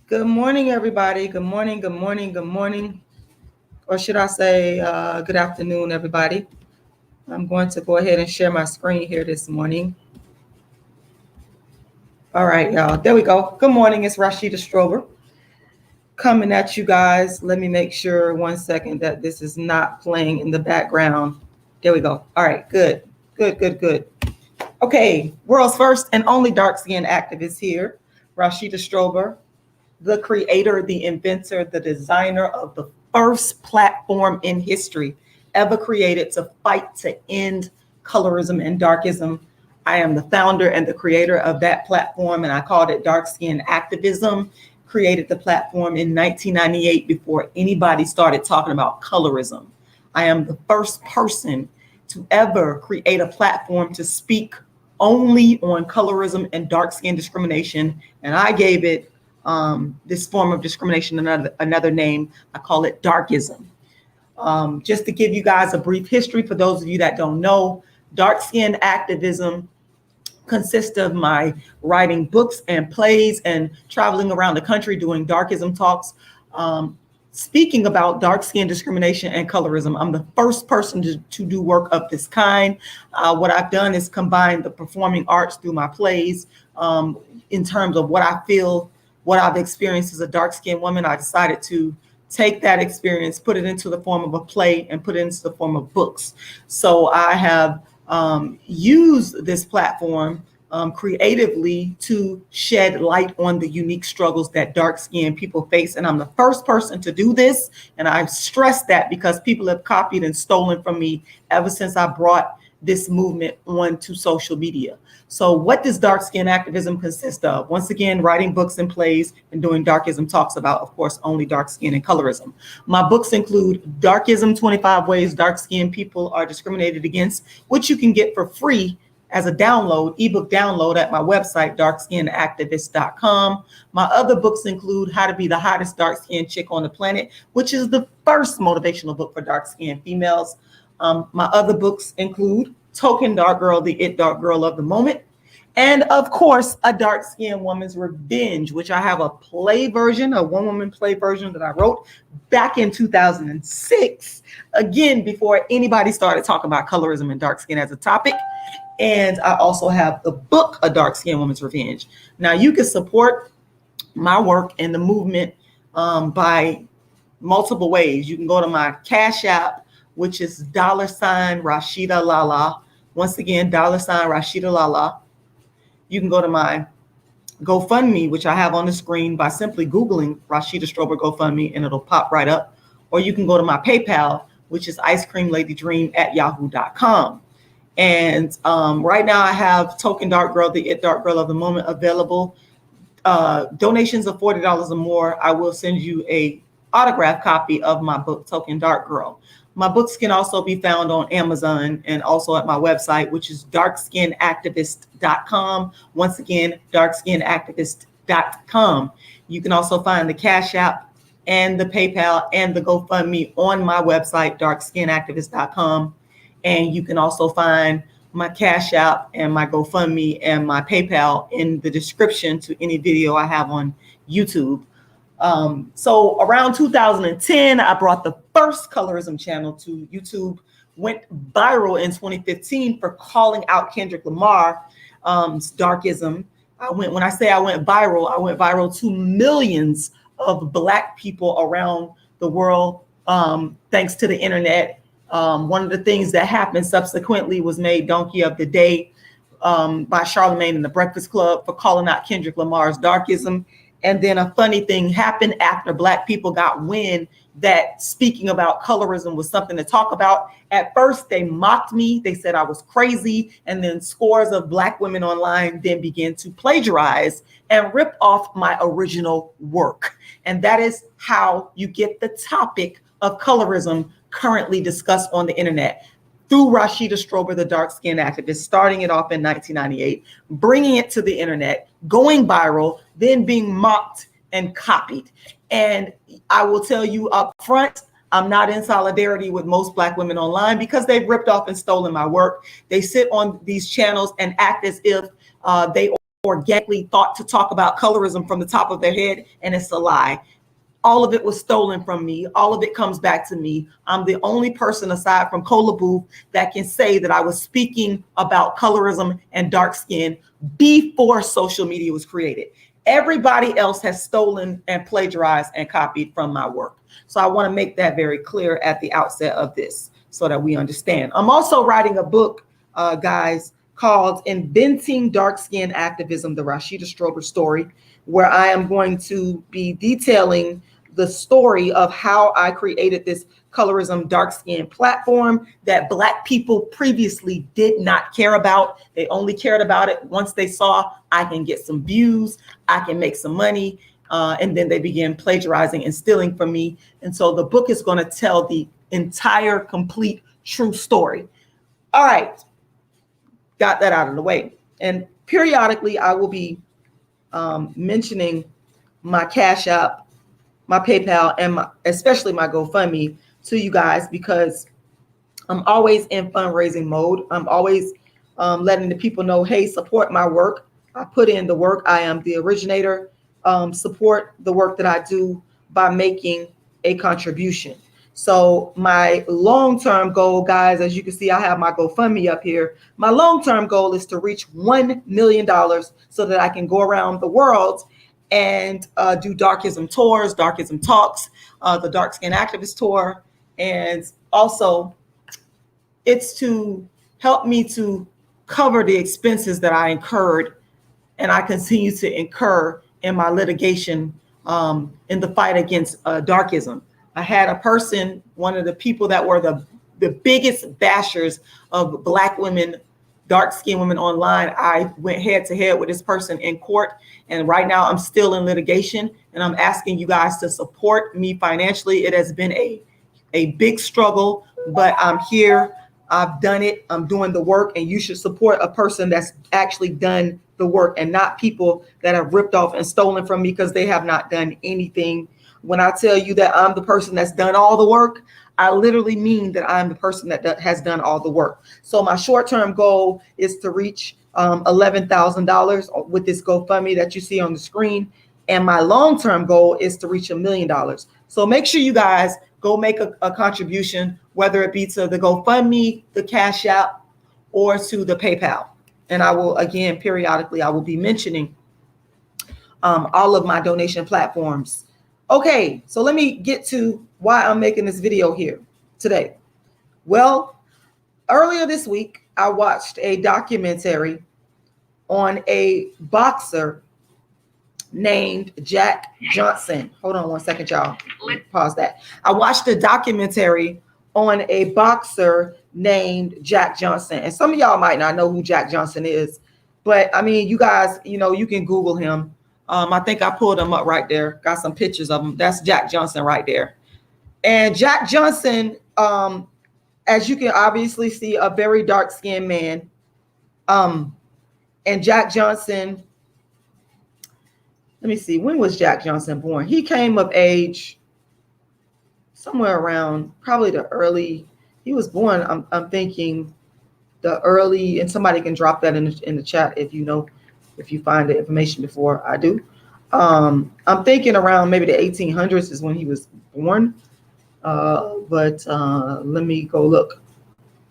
Good morning, everybody. Good morning, good morning, good morning. Or should I say good afternoon, everybody. I'm going to go ahead and share my screen here this morning. All right, y'all. There we go. Good morning. It's Rashida Strober coming at you guys. Let me make sure 1 second that this is not playing in the background. There we go. All right, good. Okay, world's first and only dark-skinned activist here, Rashida Strober, the creator, the inventor, the designer of the first platform in history ever created to fight to end colorism and darkism. I am the founder and the creator of that platform, and I called it Dark Skin Activism. Created the platform in 1998 before anybody started talking about colorism. I am the first person to ever create a platform to speak only on colorism and dark skin discrimination, and I gave it this form of discrimination another name. I call it darkism. Just to give you guys a brief history for those of you that don't know, dark skin activism consists of my writing books and plays and traveling around the country doing darkism talks, speaking about dark skin discrimination and colorism. I'm the first person to do work of this kind. What I've done is combine the performing arts through my plays in terms of what I feel, what I've experienced as a dark-skinned woman. I decided to take that experience, put it into the form of a play, and put it into the form of books. So I have used this platform creatively to shed light on the unique struggles that dark-skinned people face. And I'm the first person to do this. And I stress that because people have copied and stolen from me ever since I brought this movement onto social media. So what does dark skin activism consist of? Once again, writing books and plays and doing darkism talks about, of course, only dark skin and colorism. My books include Darkism, 25 Ways Dark Skinned People Are Discriminated Against, which you can get for free as a download, ebook download at my website, darkskinactivist.com. My other books include How to Be the Hottest Dark Skinned Chick on the Planet, which is the first motivational book for dark skinned females. My other books include Token Dark Girl, the It Dark Girl of the Moment, and of course, A Dark Skinned Woman's Revenge, which I have a play version, a one-woman play version that I wrote back in 2006, again, before anybody started talking about colorism and dark skin as a topic. And I also have the book, A Dark Skinned Woman's Revenge. Now, you can support my work and the movement by multiple ways. You can go to my Cash App, which is $rashidalala. Once again, $rashidalala. You can go to my GoFundMe, which I have on the screen by simply Googling Rashida Strober GoFundMe, and it'll pop right up. Or you can go to my PayPal, which is icecreamladydream@yahoo.com. And right now I have Token Dark Girl, the It Dark Girl of the Moment available. Donations of $40 or more, I will send you a autographed copy of my book, Token Dark Girl. My books can also be found on Amazon and also at my website, which is darkskinactivist.com. Once again, darkskinactivist.com. You can also find the Cash App and the PayPal and the GoFundMe on my website, darkskinactivist.com. And you can also find my Cash App and my GoFundMe and my PayPal in the description to any video I have on YouTube. So around 2010, I brought the first colorism channel to YouTube, went viral in 2015 for calling out Kendrick Lamar's darkism. When I say I went viral to millions of Black people around the world, thanks to the internet. One of the things that happened subsequently was made Donkey of the Day by Charlemagne and the Breakfast Club for calling out Kendrick Lamar's darkism. And then a funny thing happened after Black people got wind that speaking about colorism was something to talk about. At first, they mocked me. They said I was crazy. And then scores of Black women online then began to plagiarize and rip off my original work. And that is how you get the topic of colorism currently discussed on the internet. Through Rashida Strober, the dark skin activist, starting it off in 1998, bringing it to the internet, going viral, then being mocked and copied. And I will tell you up front, I'm not in solidarity with most Black women online because they've ripped off and stolen my work. They sit on these channels and act as if they organically thought to talk about colorism from the top of their head, and it's a lie. All of it was stolen from me. All of it comes back to me. I'm the only person aside from Cola Booth that can say that I was speaking about colorism and dark skin before social media was created. Everybody else has stolen and plagiarized and copied from my work. So I want to make that very clear at the outset of this so that we understand. I'm also writing a book, guys, called Inventing Dark Skin Activism, the Rashida Strober story, where I am going to be detailing the story of how I created this colorism dark skin platform that Black people previously did not care about. They only cared about it once they saw I can get some views, I can make some money, and then they began plagiarizing and stealing from me. And so the book is going to tell the entire, complete, true story. All right, got that out of the way. And periodically I will be mentioning my Cash App, my PayPal, and especially my GoFundMe to you guys, because I'm always in fundraising mode. I'm always letting the people know, hey, support my work. I put in the work. I am the originator. Support the work that I do by making a contribution. So my long-term goal, guys, as you can see, I have my GoFundMe up here. My long-term goal is to reach $1 million so that I can go around the world and do Darkism tours, Darkism talks, the Dark Skin Activist tour. And also it's to help me to cover the expenses that I incurred and I continue to incur in my litigation in the fight against Darkism. I had a person, one of the people that were the biggest bashers of Black women, dark-skinned women online. I went head-to-head with this person in court, and right now I'm still in litigation, and I'm asking you guys to support me financially. It has been a big struggle, but I'm here. I've done it. I'm doing the work, and you should support a person that's actually done the work and not people that have ripped off and stolen from me because they have not done anything. When I tell you that I'm the person that's done all the work, I literally mean that I'm the person that has done all the work. So my short-term goal is to reach $11,000 with this GoFundMe that you see on the screen. And my long-term goal is to reach $1 million. So make sure you guys go make a contribution, whether it be to the GoFundMe, the Cash App, or to the PayPal. And I will, again, periodically, I will be mentioning all of my donation platforms. Okay, so let me get to why I'm making this video here today. Well, earlier this week, I watched a documentary on a boxer named Jack Johnson. Hold on one second, y'all. Pause that. I watched a documentary on a boxer named Jack Johnson. And some of y'all might not know who Jack Johnson is, but I mean, you guys, you know, you can Google him. I think I pulled him up right there. Got some pictures of him. That's Jack Johnson right there. And Jack Johnson, as you can obviously see, a very dark-skinned man. And Jack Johnson, let me see, when was Jack Johnson born? He came of age somewhere around probably the early, he was born, I'm thinking the early, and somebody can drop that in the chat if you know, if you find the information before I do. I'm thinking around maybe the 1800s is when he was born. But let me go look.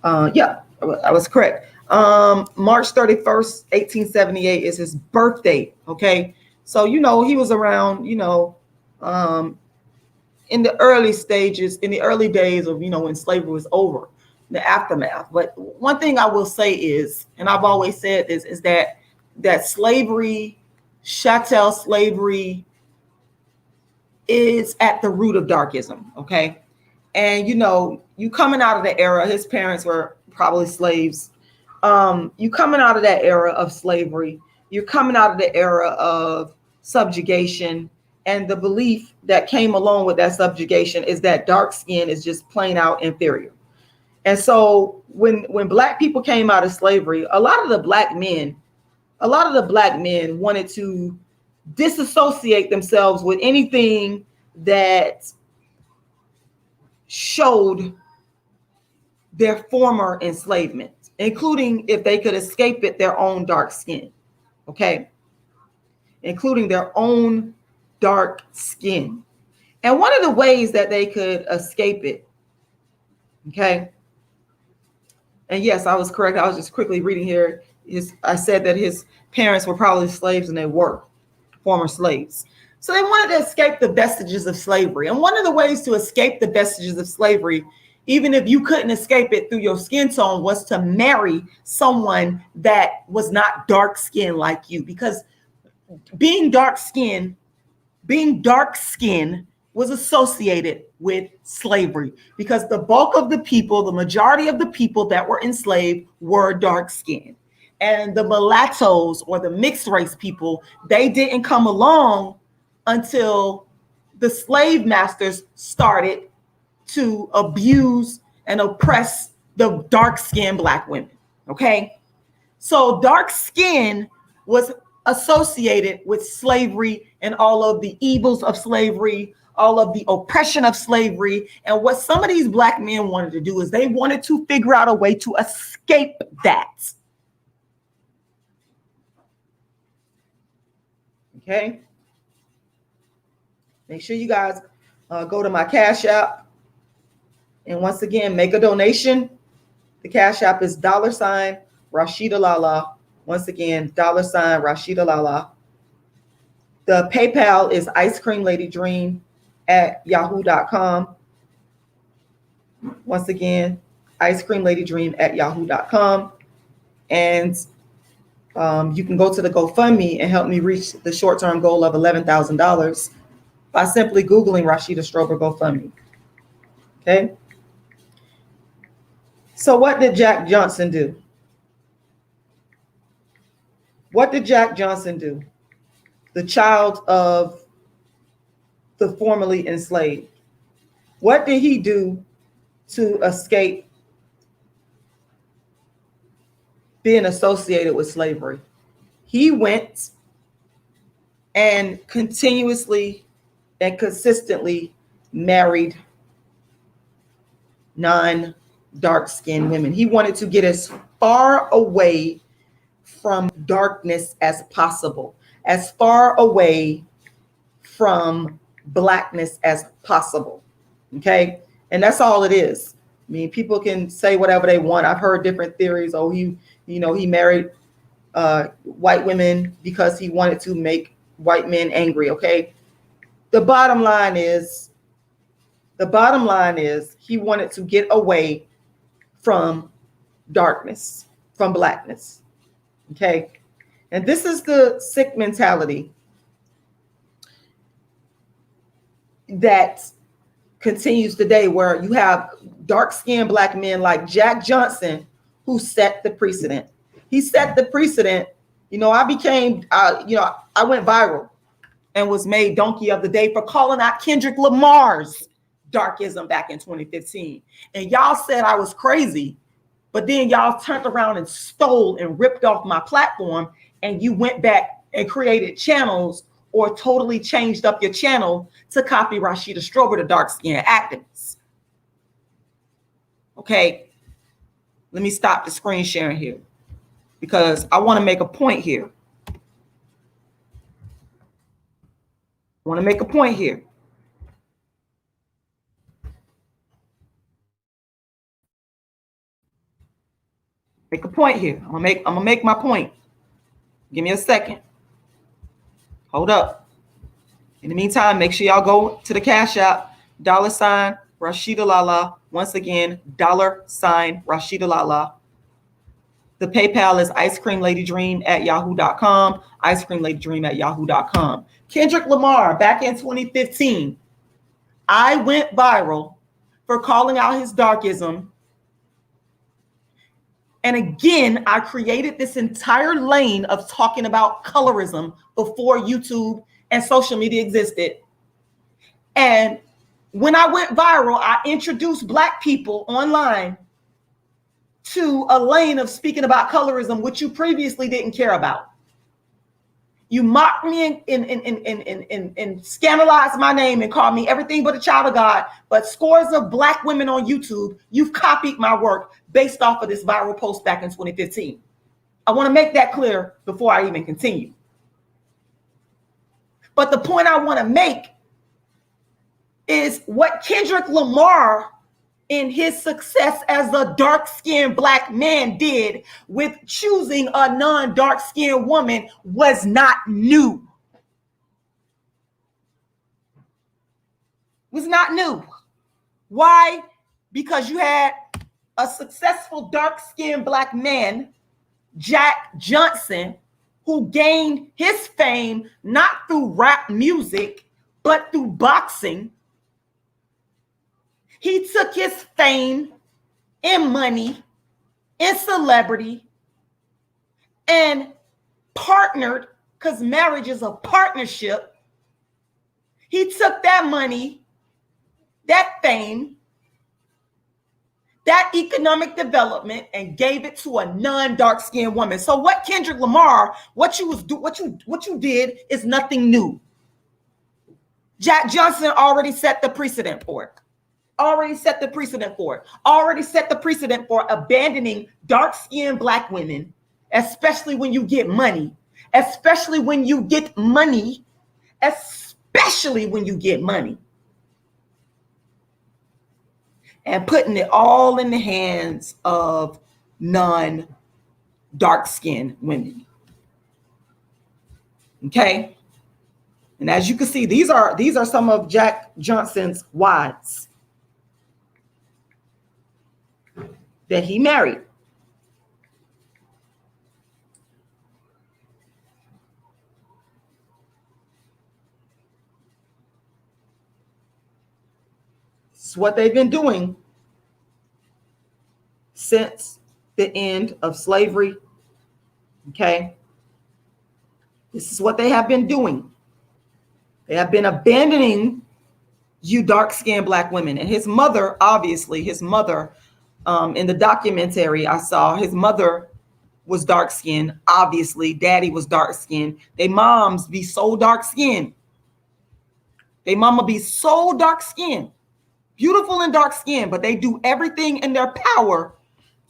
Yeah, I was correct. March 31st, 1878 is his birthday. Okay. So, you know, he was around, you know, in the early stages, in the early days of, you know, when slavery was over, the aftermath. But one thing I will say is, and I've always said this, is that slavery, chattel slavery, is at the root of darkism. Okay. And, you know, you coming out of the era, his parents were probably slaves. You coming out of that era of slavery, you're coming out of the era of subjugation, and the belief that came along with that subjugation is that dark skin is just plain out inferior. And so when Black people came out of slavery, a lot of the black men wanted to disassociate themselves with anything that showed their former enslavement, including if they could escape it, their own dark skin. Okay. including their own dark skin. And one of the ways that they could escape it, okay, and yes, I was correct. I was just quickly reading here. I said that his parents were probably slaves, and they were former slaves. So they wanted to escape the vestiges of slavery. And one of the ways to escape the vestiges of slavery, even if you couldn't escape it through your skin tone, was to marry someone that was not dark skinned like you. Because being dark skinned was associated with slavery, because the bulk of the people, the majority of the people that were enslaved were dark skinned. And the mulattoes, or the mixed race people, they didn't come along until the slave masters started to abuse and oppress the dark-skinned Black women, okay? So dark skin was associated with slavery and all of the evils of slavery, all of the oppression of slavery. And what some of these Black men wanted to do is they wanted to figure out a way to escape that. Okay? Make sure you guys go to my Cash App. And once again, make a donation. The Cash App is $rashidalala. Once again, $rashidalala. The PayPal is icecreamladydream@yahoo.com. Once again, icecreamladydream@yahoo.com. And you can go to the GoFundMe and help me reach the short-term goal of $11,000 by simply Googling Rashida Strober GoFundMe. Okay. So what did Jack Johnson do? What did Jack Johnson do? The child of the formerly enslaved. What did he do to escape being associated with slavery? He went and continuously and consistently married non-dark-skinned women. He wanted to get as far away from darkness as possible, as far away from Blackness as possible. Okay. And that's all it is. I mean, people can say whatever they want. I've heard different theories. Oh, he married white women because he wanted to make white men angry. Okay. The bottom line is he wanted to get away from darkness, from Blackness. Okay. And this is the sick mentality that continues today, where you have dark-skinned Black men like Jack Johnson, who set the precedent. He set the precedent. I went viral and was made Donkey of the Day for calling out Kendrick Lamar's darkism back in 2015. And y'all said I was crazy, but then y'all turned around and stole and ripped off my platform, and you went back and created channels or totally changed up your channel to copy Rashida Strober, the dark-skinned activist. Okay, let me stop the screen sharing here because I want to make a point here. Make a point here. I'm gonna make my point. Give me a second. Hold up. In the meantime, make sure y'all go to the Cash App, $Rashidalala. Once again, $Rashidalala. The PayPal is icecreamladydream@yahoo.com, icecreamladydream@yahoo.com. Kendrick Lamar, back in 2015, I went viral for calling out his darkism. And again, I created this entire lane of talking about colorism before YouTube and social media existed. And when I went viral, I introduced Black people online to a lane of speaking about colorism, which you previously didn't care about. You mocked me and scandalized my name and called me everything but a child of God. But scores of Black women on YouTube, you've copied my work based off of this viral post back in 2015. I want to make that clear before I even continue. But the point I want to make is what Kendrick Lamar in his success as a dark-skinned Black man did with choosing a non-dark-skinned woman was not new. Was not new. Why? Because you had a successful dark-skinned Black man, Jack Johnson, who gained his fame not through rap music, but through boxing. He took his fame and money and celebrity and partnered, because marriage is a partnership. He took that money, that fame, that economic development, and gave it to a non-dark-skinned woman. So what Kendrick Lamar, what you did is nothing new. Jack Johnson already set the precedent for it. Already set the precedent for abandoning dark-skinned Black women, especially when you get money, especially when you get money, and putting it all in the hands of non-dark-skinned women. Okay? And as you can see, these are some of Jack Johnson's wives that he married. It's what they've been doing since the end of slavery. Okay? This is what they have been doing. They have been abandoning you dark-skinned Black women. And his mother, obviously, in the documentary I saw, his mother was dark-skinned. Obviously, daddy was dark-skinned. They moms be so dark-skinned. They mama be so dark-skinned, beautiful and dark-skinned, but they do everything in their power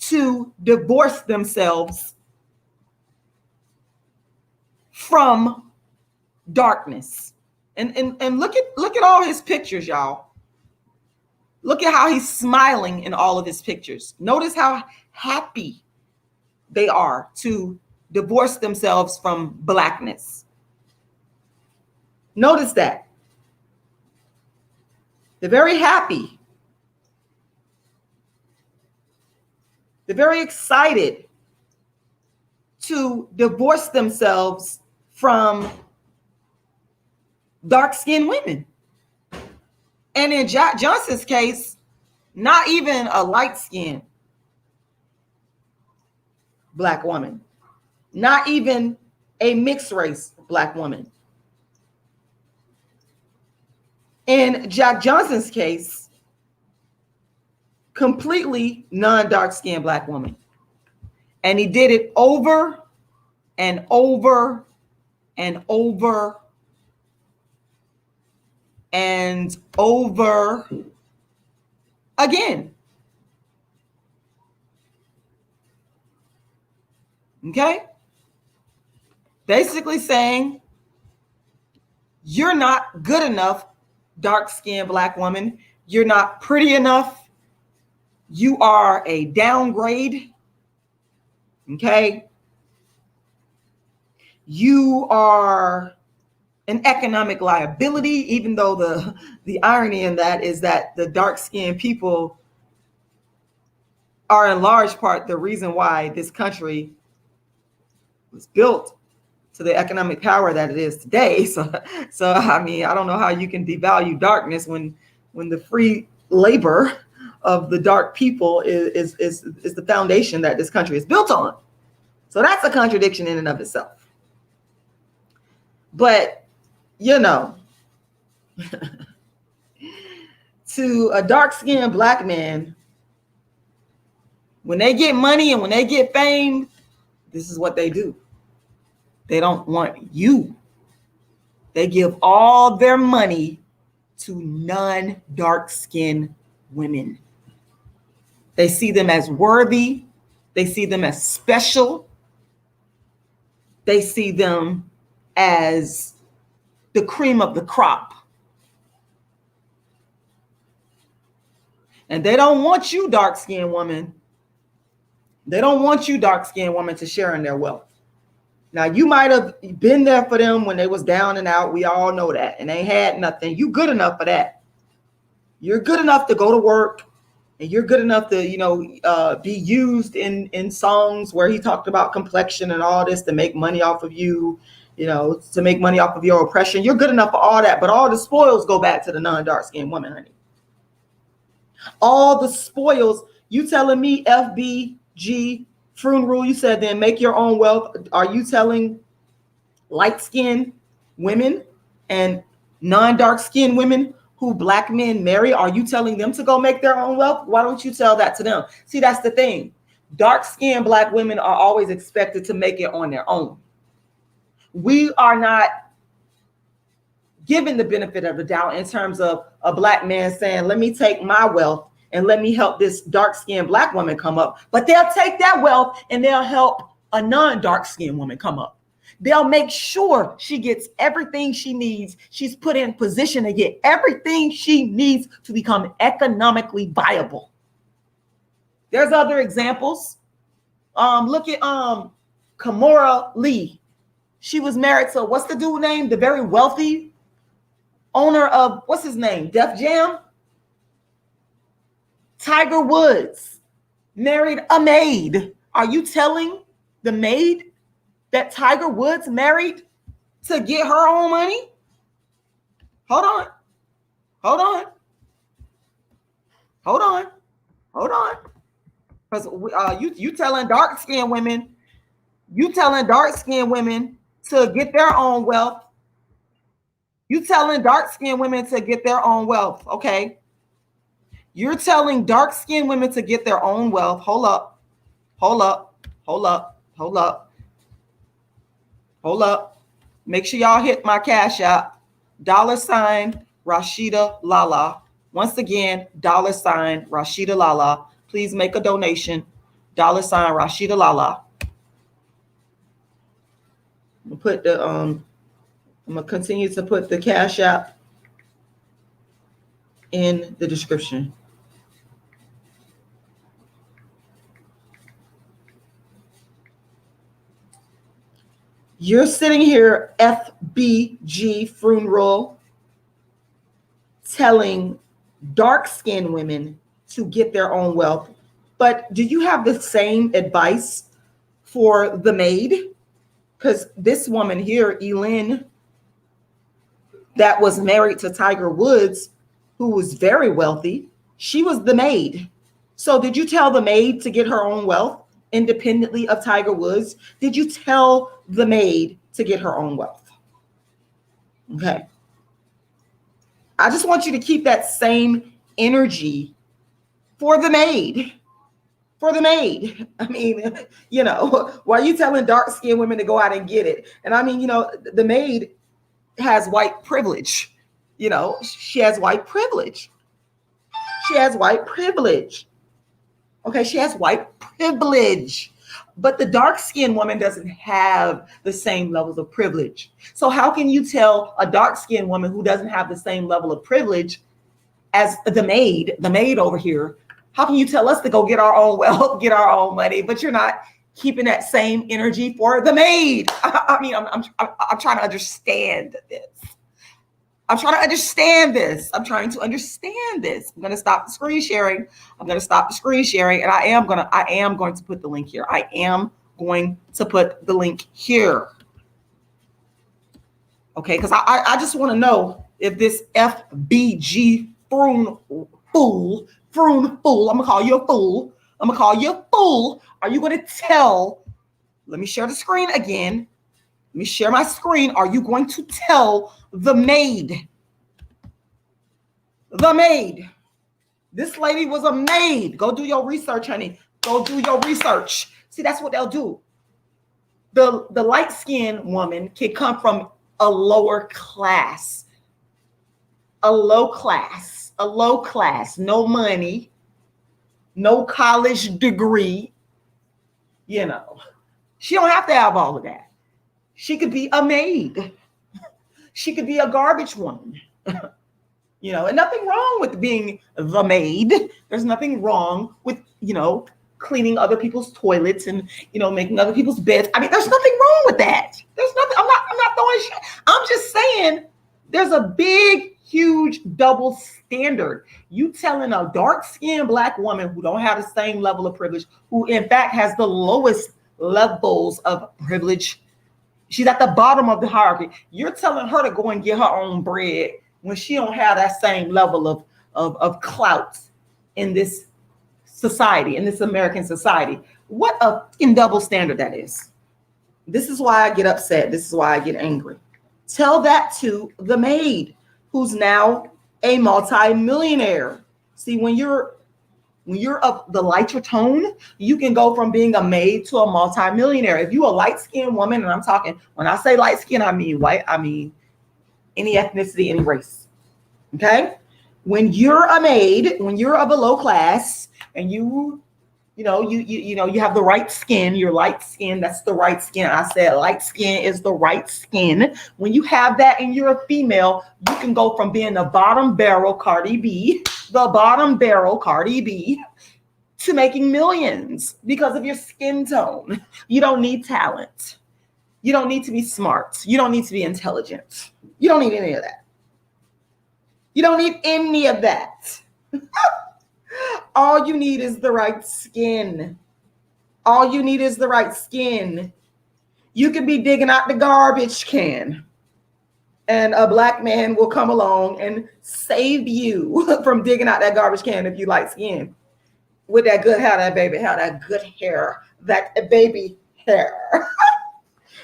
to divorce themselves from darkness. And look at all his pictures, y'all. Look at how he's smiling in all of his pictures. Notice how happy they are to divorce themselves from Blackness. Notice that. They're very happy. They're very excited to divorce themselves from dark-skinned women. And in Jack Johnson's case, not even a light-skinned Black woman, not even a mixed-race Black woman. In Jack Johnson's case, completely non-dark-skinned Black woman. And he did it over and over and over and over again. Okay? Basically saying, you're not good enough, dark-skinned Black woman. You're not pretty enough. You are a downgrade. Okay? You are an economic liability, even though the irony in that is that the dark-skinned people are in large part the reason why this country was built to the economic power that it is today. So I mean, I don't know how you can devalue darkness when the free labor of the dark people is the foundation that this country is built on. So that's a contradiction in and of itself. But you know, to a dark-skinned Black man, when they get money and when they get fame, this is what they do. They don't want you. They give all their money to non-dark-skinned women. They see them as worthy. They see them as special. They see them as the cream of the crop. And they don't want you, dark-skinned woman. They don't want you, dark-skinned woman, to share in their wealth. Now, you might have been there for them when they was down and out. We all know that. And they had nothing. You good enough for that. You're good enough to go to work. And you're good enough to, be used in songs where he talked about complexion and all this to make money off of you, to make money off of your oppression. You're good enough for all that. But all the spoils go back to the non-dark-skinned woman, honey. All the spoils. You telling me FBG, Froon Rule, you said then make your own wealth. Are you telling light-skinned women and non-dark-skinned women who black men marry, are you telling them to go make their own wealth? Why don't you tell that to them? See, that's the thing. Dark-skinned black women are always expected to make it on their own. We are not given the benefit of the doubt in terms of a black man saying, let me take my wealth and let me help this dark-skinned black woman come up. But they'll take that wealth and they'll help a non-dark-skinned woman come up. They'll make sure she gets everything she needs. She's put in position to get everything she needs to become economically viable. There's other examples. Look at Kamora Lee. She was married to, what's the dude name? The very wealthy owner of, what's his name? Def Jam? Tiger Woods married a maid. Are you telling the maid that Tiger Woods married to get her own money? Hold on. Because you telling dark-skinned women, to get their own wealth. You telling dark-skinned women to get their own wealth, okay? You're telling dark-skinned women to get their own wealth. Hold up. Make sure y'all hit my Cash App. $ Rashida Lala. Once again, $ Rashida Lala. Please make a donation. $ Rashida Lala. I'm gonna continue to put the Cash App in the description. You're sitting here, FBG Frunroll, telling dark-skinned women to get their own wealth. But do you have the same advice for the maid? Because this woman here, Elin, that was married to Tiger Woods, who was very wealthy, she was the maid. So did you tell the maid to get her own wealth independently of Tiger Woods? Did you tell the maid to get her own wealth? Okay. I just want you to keep that same energy for the maid. For the maid. I mean, why are you telling dark-skinned women to go out and get it? And I mean, the maid has white privilege. She has white privilege. Okay, she has white privilege. But the dark-skinned woman doesn't have the same levels of privilege. So how can you tell a dark-skinned woman who doesn't have the same level of privilege as the maid over here, how can you tell us to go get our own wealth, get our own money, but you're not keeping that same energy for the maid? I mean, I'm trying to understand this. I'm trying to understand this. I'm going to stop the screen sharing. And I am going to put the link here. I am going to put the link here. Okay, because I just want to know if this FBG Froon fool, I'm going to call you a fool. Are you going to tell, let me share the screen again. Let me share my screen. Are you going to tell the maid? This lady was a maid. Go do your research, honey. Go do your research. See, that's what they'll do. The light-skinned woman can come from a lower class, no money, no college degree. She don't have to have all of that. She could be a maid. She could be a garbage woman. You know, and nothing wrong with being the maid. There's nothing wrong with, you know, cleaning other people's toilets and, you know, making other people's beds. I mean, there's nothing wrong with that. There's nothing, I'm not throwing shit. I'm just saying there's a big, huge double standard. You telling a dark-skinned Black woman who don't have the same level of privilege, who in fact has the lowest levels of privilege, she's at the bottom of the hierarchy. You're telling her to go and get her own bread when she don't have that same level of clout in this society, in this American society. What a fucking double standard that is. This is why I get upset. This is why I get angry. Tell that to the maid who's now a multi-millionaire. See, when you're of the lighter tone, you can go from being a maid to a multi-millionaire. If you're a light-skinned woman, and I'm talking, when I say light-skinned, I mean white, I mean any ethnicity, any race. Okay? When you're a maid, when you're of a low class, and you have the right skin, you're light skin, that's the right skin. I said light skin is the right skin. When you have that and you're a female, you can go from being the bottom barrel Cardi B, to making millions because of your skin tone. You don't need talent. You don't need to be smart. You don't need to be intelligent. You don't need any of that. You don't need any of that. All you need is the right skin. All you need is the right skin. You can be digging out the garbage can, and a Black man will come along and save you from digging out that garbage can if you light skin. With that good hair, that baby hair, that good hair, that baby hair.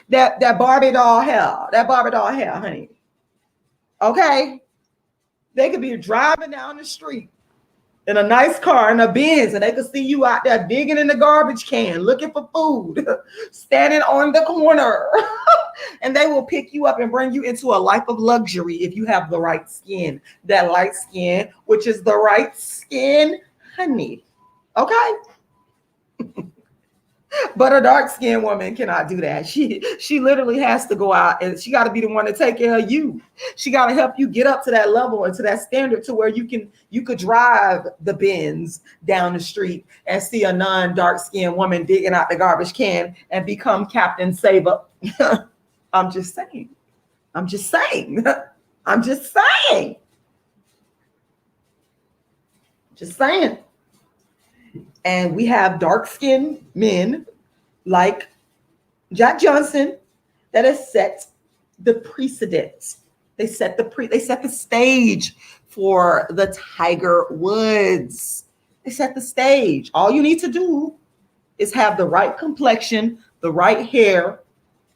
that Barbie doll hair, honey. Okay? They could be driving down the street in a nice car, in a Benz, and they could see you out there digging in the garbage can, looking for food, standing on the corner. And they will pick you up and bring you into a life of luxury if you have the right skin, that light skin, which is the right skin, honey. Okay? But a dark-skinned woman cannot do that. She literally has to go out, and she got to be the one to take care of you. She got to help you get up to that level and to that standard to where you could drive the Benz down the street and see a non-dark-skinned woman digging out the garbage can and become Captain Saber. I'm just saying. And we have dark-skinned men like Jack Johnson that has set the precedent. They set the stage for the Tiger Woods. They set the stage. All you need to do is have the right complexion, the right hair,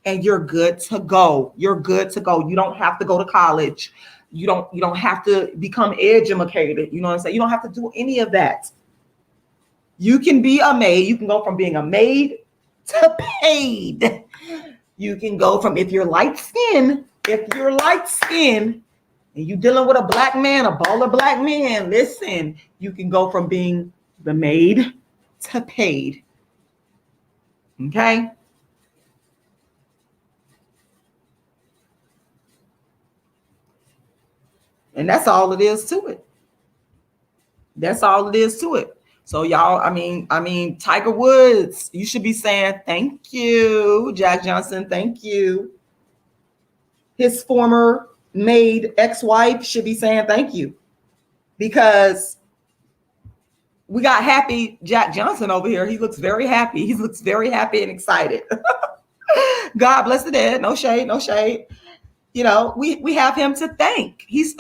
and you're good to go. You're good to go. You don't have to go to college. You don't have to become educated. You know what I'm saying? You don't have to do any of that. You can be a maid. You can go from being a maid to paid. You can go from, if you're light skinned, and you're dealing with a Black man, a baller Black man, listen, you can go from being the maid to paid. Okay? And that's all it is to it. That's all it is to it. So y'all, I mean, Tiger Woods, you should be saying thank you, Jack Johnson, thank you. His former maid ex-wife should be saying thank you, because we got happy Jack Johnson over here. He looks very happy. He looks very happy and excited. God bless the dead. No shade, no shade. You know, we have him to thank. He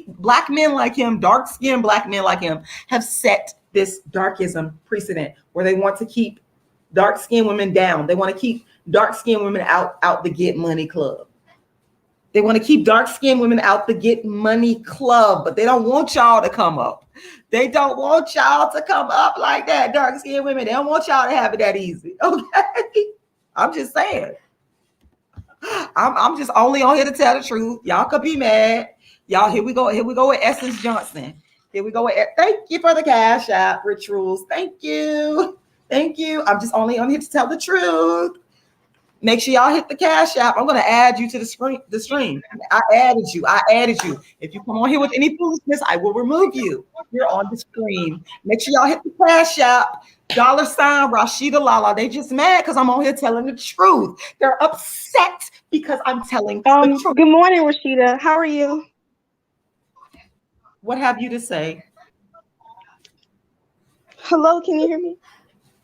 Black men like him, dark-skinned Black men like him, have set this darkism precedent where they want to keep dark-skinned women down. They want to keep dark-skinned women out the get money club. They want to keep dark-skinned women out the get money club, but they don't want y'all to come up. They don't want y'all to come up like that, dark-skinned women. They don't want y'all to have it that easy. Okay? I'm just saying. I'm just only on here to tell the truth. Y'all could be mad. Y'all, here we go with Essence Johnson. Here we go with, thank you for the cash app, Rich Rules. Thank you. I'm just only on here to tell the truth. Make sure y'all hit the Cash App. I'm gonna add you to the screen. The stream. I added you. I added you. If you come on here with any foolishness, I will remove you. You're on the screen. Make sure y'all hit the Cash App. $ rashidalala. They just mad because I'm on here telling the truth. They're upset because I'm telling the truth. Good morning, Rashida. How are you? What have you to say? Hello, can you hear me?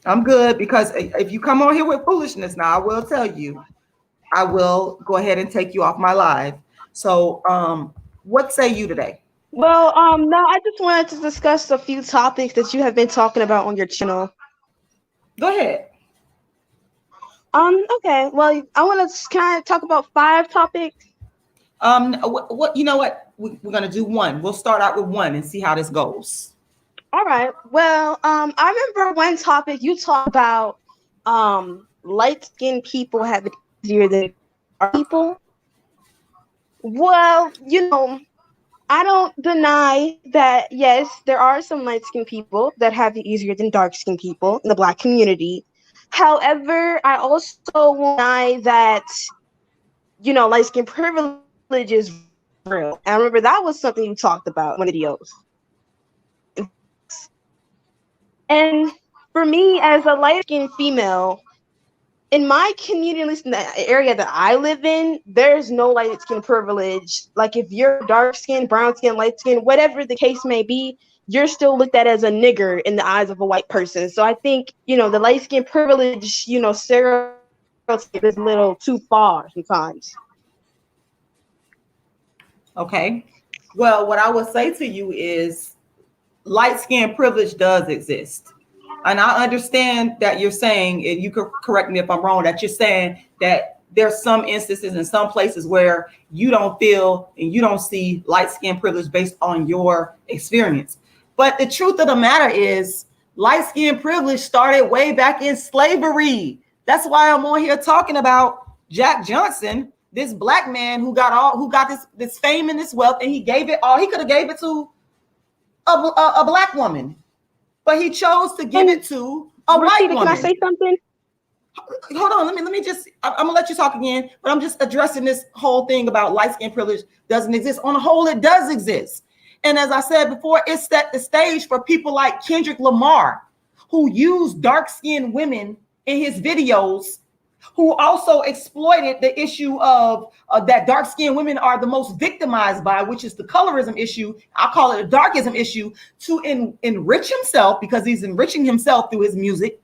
I'm good, because if you come on here with foolishness, now I will tell you, I will go ahead and take you off my live. So, what say you today? Well, no, I just wanted to discuss a few topics that you have been talking about on your channel. Go ahead. Okay. Well, I want to kind of talk about 5 topics. What you know what? We're gonna do one. We'll start out with one and see how this goes. All right. Well, I remember one topic you talked about, light-skinned people have it easier than dark people. Well, I don't deny that, yes, there are some light-skinned people that have it easier than dark-skinned people in the Black community. However, I also won't deny that, light-skinned privilege is real. And I remember that was something you talked about in one of the videos. And for me, as a light-skinned female, in my community, at least in the area that I live in, there's no light skin privilege. Like, if you're dark skin, brown skin, light skin, whatever the case may be, you're still looked at as a nigger in the eyes of a white person. So I think, the light skin privilege, stereotype is a little too far sometimes. Okay. Well, what I would say to you is light skin privilege does exist. And I understand that you're saying, and you could correct me if I'm wrong, that you're saying that there's some instances in some places where you don't feel and you don't see light skin privilege based on your experience. But the truth of the matter is, light skin privilege started way back in slavery. That's why I'm on here talking about Jack Johnson, this Black man who got this fame and this wealth, and he gave it all. He could have gave it to a Black woman, but he chose to give it to a white woman. Can I say something? Hold on, let me just, I'm gonna let you talk again, but I'm just addressing this whole thing about light skin privilege doesn't exist. On the whole, it does exist. And as I said before, it set the stage for people like Kendrick Lamar, who used dark-skinned women in his videos, who also exploited the issue of that dark-skinned women are the most victimized by, which is the colorism issue. I call it a darkism issue, to enrich himself, because he's enriching himself through his music.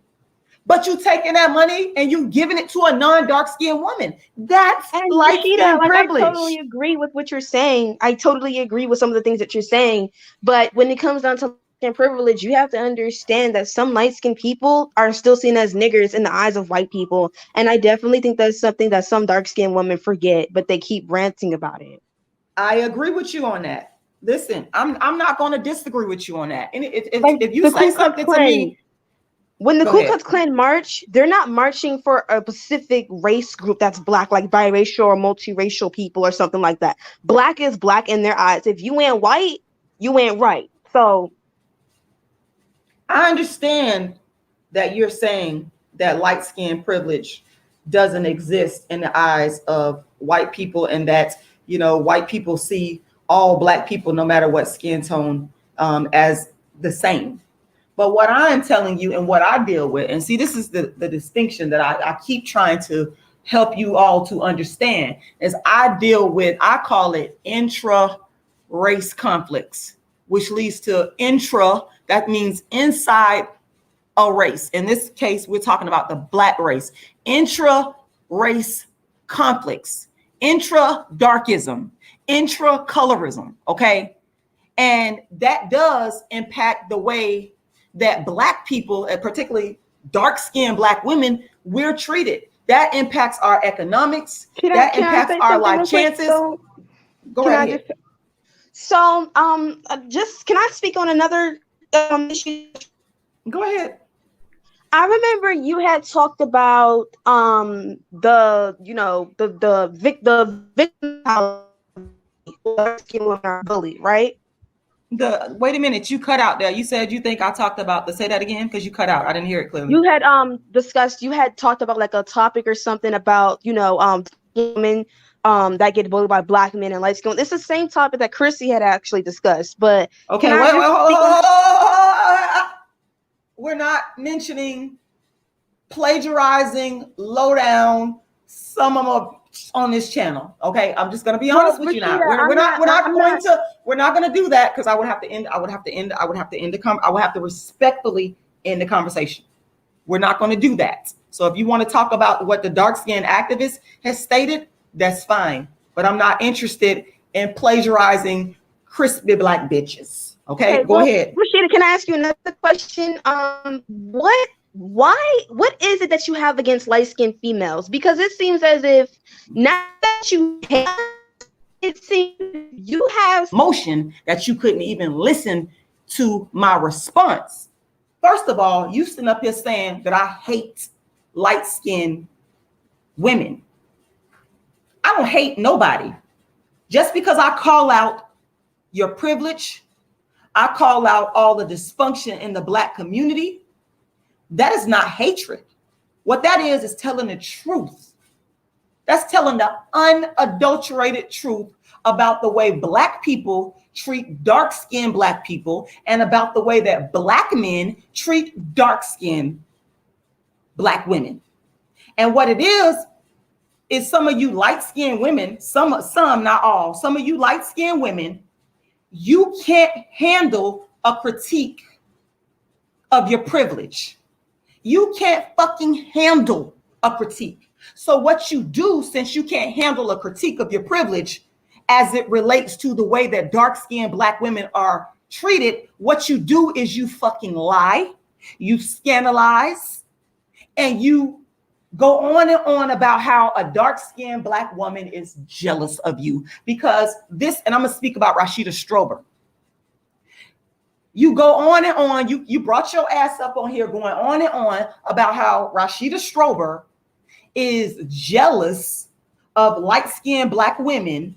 But you taking that money and you giving it to a non-dark-skinned woman. That's light-skinned privilege. I totally agree with what you're saying. I totally agree with some of the things that you're saying. But when it comes down to light-skinned privilege, you have to understand that some light-skinned people are still seen as niggers in the eyes of white people. And I definitely think that's something that some dark-skinned women forget, but they keep ranting about it. I agree with you on that. Listen, I'm not going to disagree with you on that. And if you say something to me, when the Ku Klux Klan march, they're not marching for a specific race group that's Black, like biracial or multiracial people or something like that. Black is Black in their eyes. If you ain't white, you ain't right. So I understand that you're saying that light skin privilege doesn't exist in the eyes of white people, and that, white people see all Black people, no matter what skin tone, as the same. But what I'm telling you and what I deal with, and see, this is the distinction that I keep trying to help you all to understand, is I deal with, I call it intra-race conflicts, which leads to intra, that means inside a race. In this case, we're talking about the Black race. Intra-race conflicts, intra-darkism, intra-colorism, okay? And that does impact the way that Black people, and particularly dark-skinned Black women, we're treated. That impacts our economics. That impacts our life chances. Go ahead. Just can I speak on another issue? Go ahead. I remember you had talked about the victim bully, right? Wait a minute, you cut out there. You said you think I talked about say that again, because you cut out. I didn't hear it clearly. You had you had talked about like a topic or something about, women that get bullied by black men and light skin. It's the same topic that Chrissy had actually discussed. But okay, wait, we're not mentioning plagiarizing, low down, some of them on this channel. Okay, I'm just gonna be honest with you now. We're not gonna do that, because I would have to respectfully end the conversation. We're not gonna do that. So if you want to talk about what the dark-skinned activist has stated, that's fine. But I'm not interested in plagiarizing crispy black bitches. Okay, go ahead. Rashida, can I ask you another question? What is it that you have against light-skinned females? Because it seems as if now that you have, it seems you have motion that you couldn't even listen to my response. First of all, you sitting up here saying that I hate light-skinned women. I don't hate nobody. Just because I call out your privilege, I call out all the dysfunction in the black community, that is not hatred. What that is telling the truth. That's telling the unadulterated truth about the way black people treat dark-skinned black people, and about the way that black men treat dark-skinned black women. And what it is some of you light-skinned women, some, not all, some of you light-skinned women, you can't handle a critique of your privilege. You can't fucking handle a critique. So what you do, since you can't handle a critique of your privilege as it relates to the way that dark-skinned black women are treated, what you do is you fucking lie, you scandalize, and you go on and on about how a dark-skinned black woman is jealous of you. Because this, and I'm gonna speak about Rashida Strober. You go on and on, you brought your ass up on here going on and on about how Rashida Strober is jealous of light-skinned black women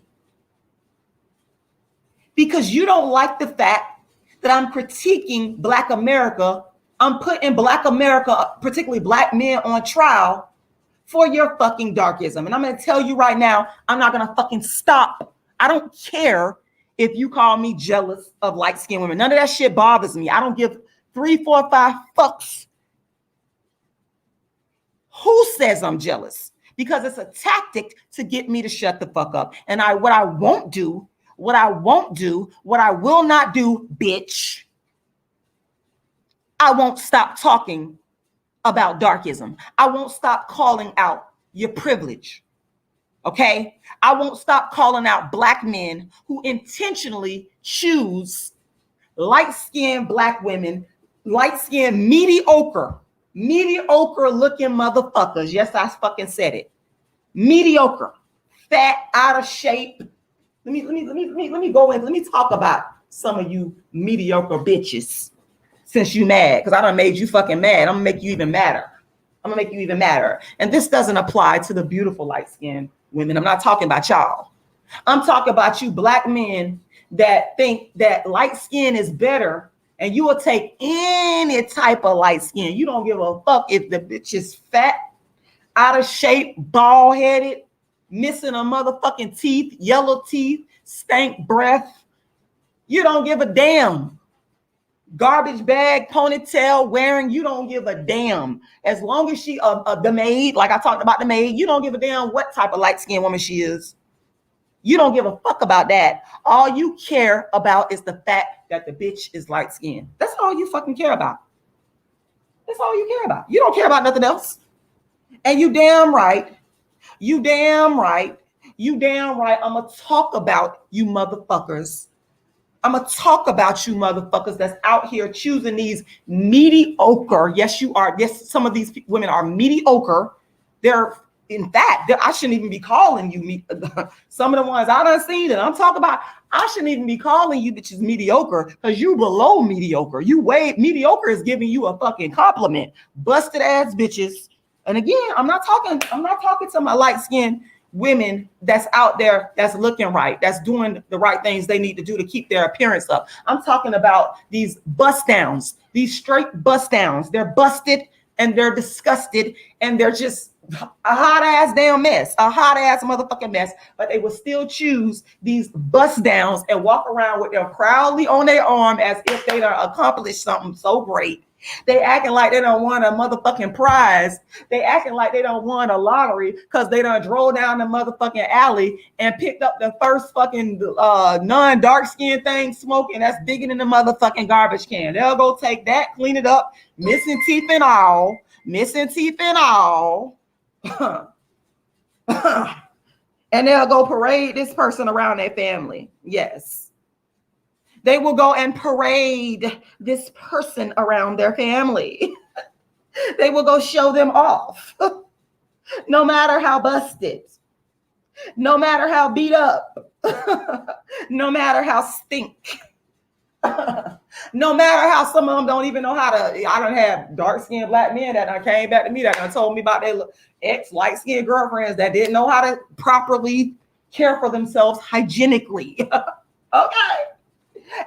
because you don't like the fact that I'm critiquing Black America. I'm putting Black America, particularly black men, on trial for your fucking darkism. And I'm going to tell you right now, I'm not going to fucking stop. I don't care if you call me jealous of light-skinned women. None of that shit bothers me. I don't give 3, 4, 5 fucks who says I'm jealous, because it's a tactic to get me to shut the fuck up. And what I will not do, bitch, I won't stop talking about darkism. I won't stop calling out your privilege. Okay? I won't stop calling out black men who intentionally choose light-skinned black women, light-skinned mediocre looking motherfuckers. Yes, I fucking said it. Mediocre, fat, out of shape. Let me go in. Let me talk about some of you mediocre bitches. Since you mad, because I done made you fucking mad, I'm gonna make you even madder. And this doesn't apply to the beautiful light-skinned women. I'm not talking about y'all. I'm talking about you black men that think that light skin is better, and you will take any type of light skin. You don't give a fuck if the bitch is fat, out of shape, bald-headed, missing a motherfucking teeth, yellow teeth, stank breath. You don't give a damn. Garbage bag, ponytail wearing, you don't give a damn. As long as she the maid, like I talked about the maid, you don't give a damn what type of light-skinned woman she is. You don't give a fuck about that. All you care about is the fact that the bitch is light-skinned. That's all you fucking care about. That's all you care about. You don't care about nothing else. And you damn right. I'm gonna talk about you motherfuckers. That's out here choosing these mediocre. Yes, you are. Yes, some of these women are mediocre. In fact, I shouldn't even be calling you. Some of the ones I done seen that I'm talking about, I shouldn't even be calling you bitches mediocre, because you below mediocre. Mediocre is giving you a fucking compliment. Busted ass bitches. And again, I'm not talking to my light skinned women that's out there that's looking right, that's doing the right things they need to do to keep their appearance up. I'm talking about these bust downs, these straight bust downs. They're busted and they're disgusted and they're just a hot ass damn mess, a hot ass motherfucking mess. But they will still choose these bust downs and walk around with them proudly on their arm as if they done accomplished something so great. They acting like they don't want a motherfucking prize. They acting like they don't want a lottery because they done drove down the motherfucking alley and picked up the first fucking non-dark skinned thing smoking that's bigger than the motherfucking garbage can. They'll go take that, clean it up, missing teeth and all, and they'll go parade this person around their family. Yes. They will go and parade this person around their family. They will go show them off. No matter how busted, no matter how beat up, no matter how stink, no matter how some of them don't even know how to. I don't have dark-skinned black men that done came back to me that done told me about their ex-light-skinned girlfriends that didn't know how to properly care for themselves hygienically. Okay.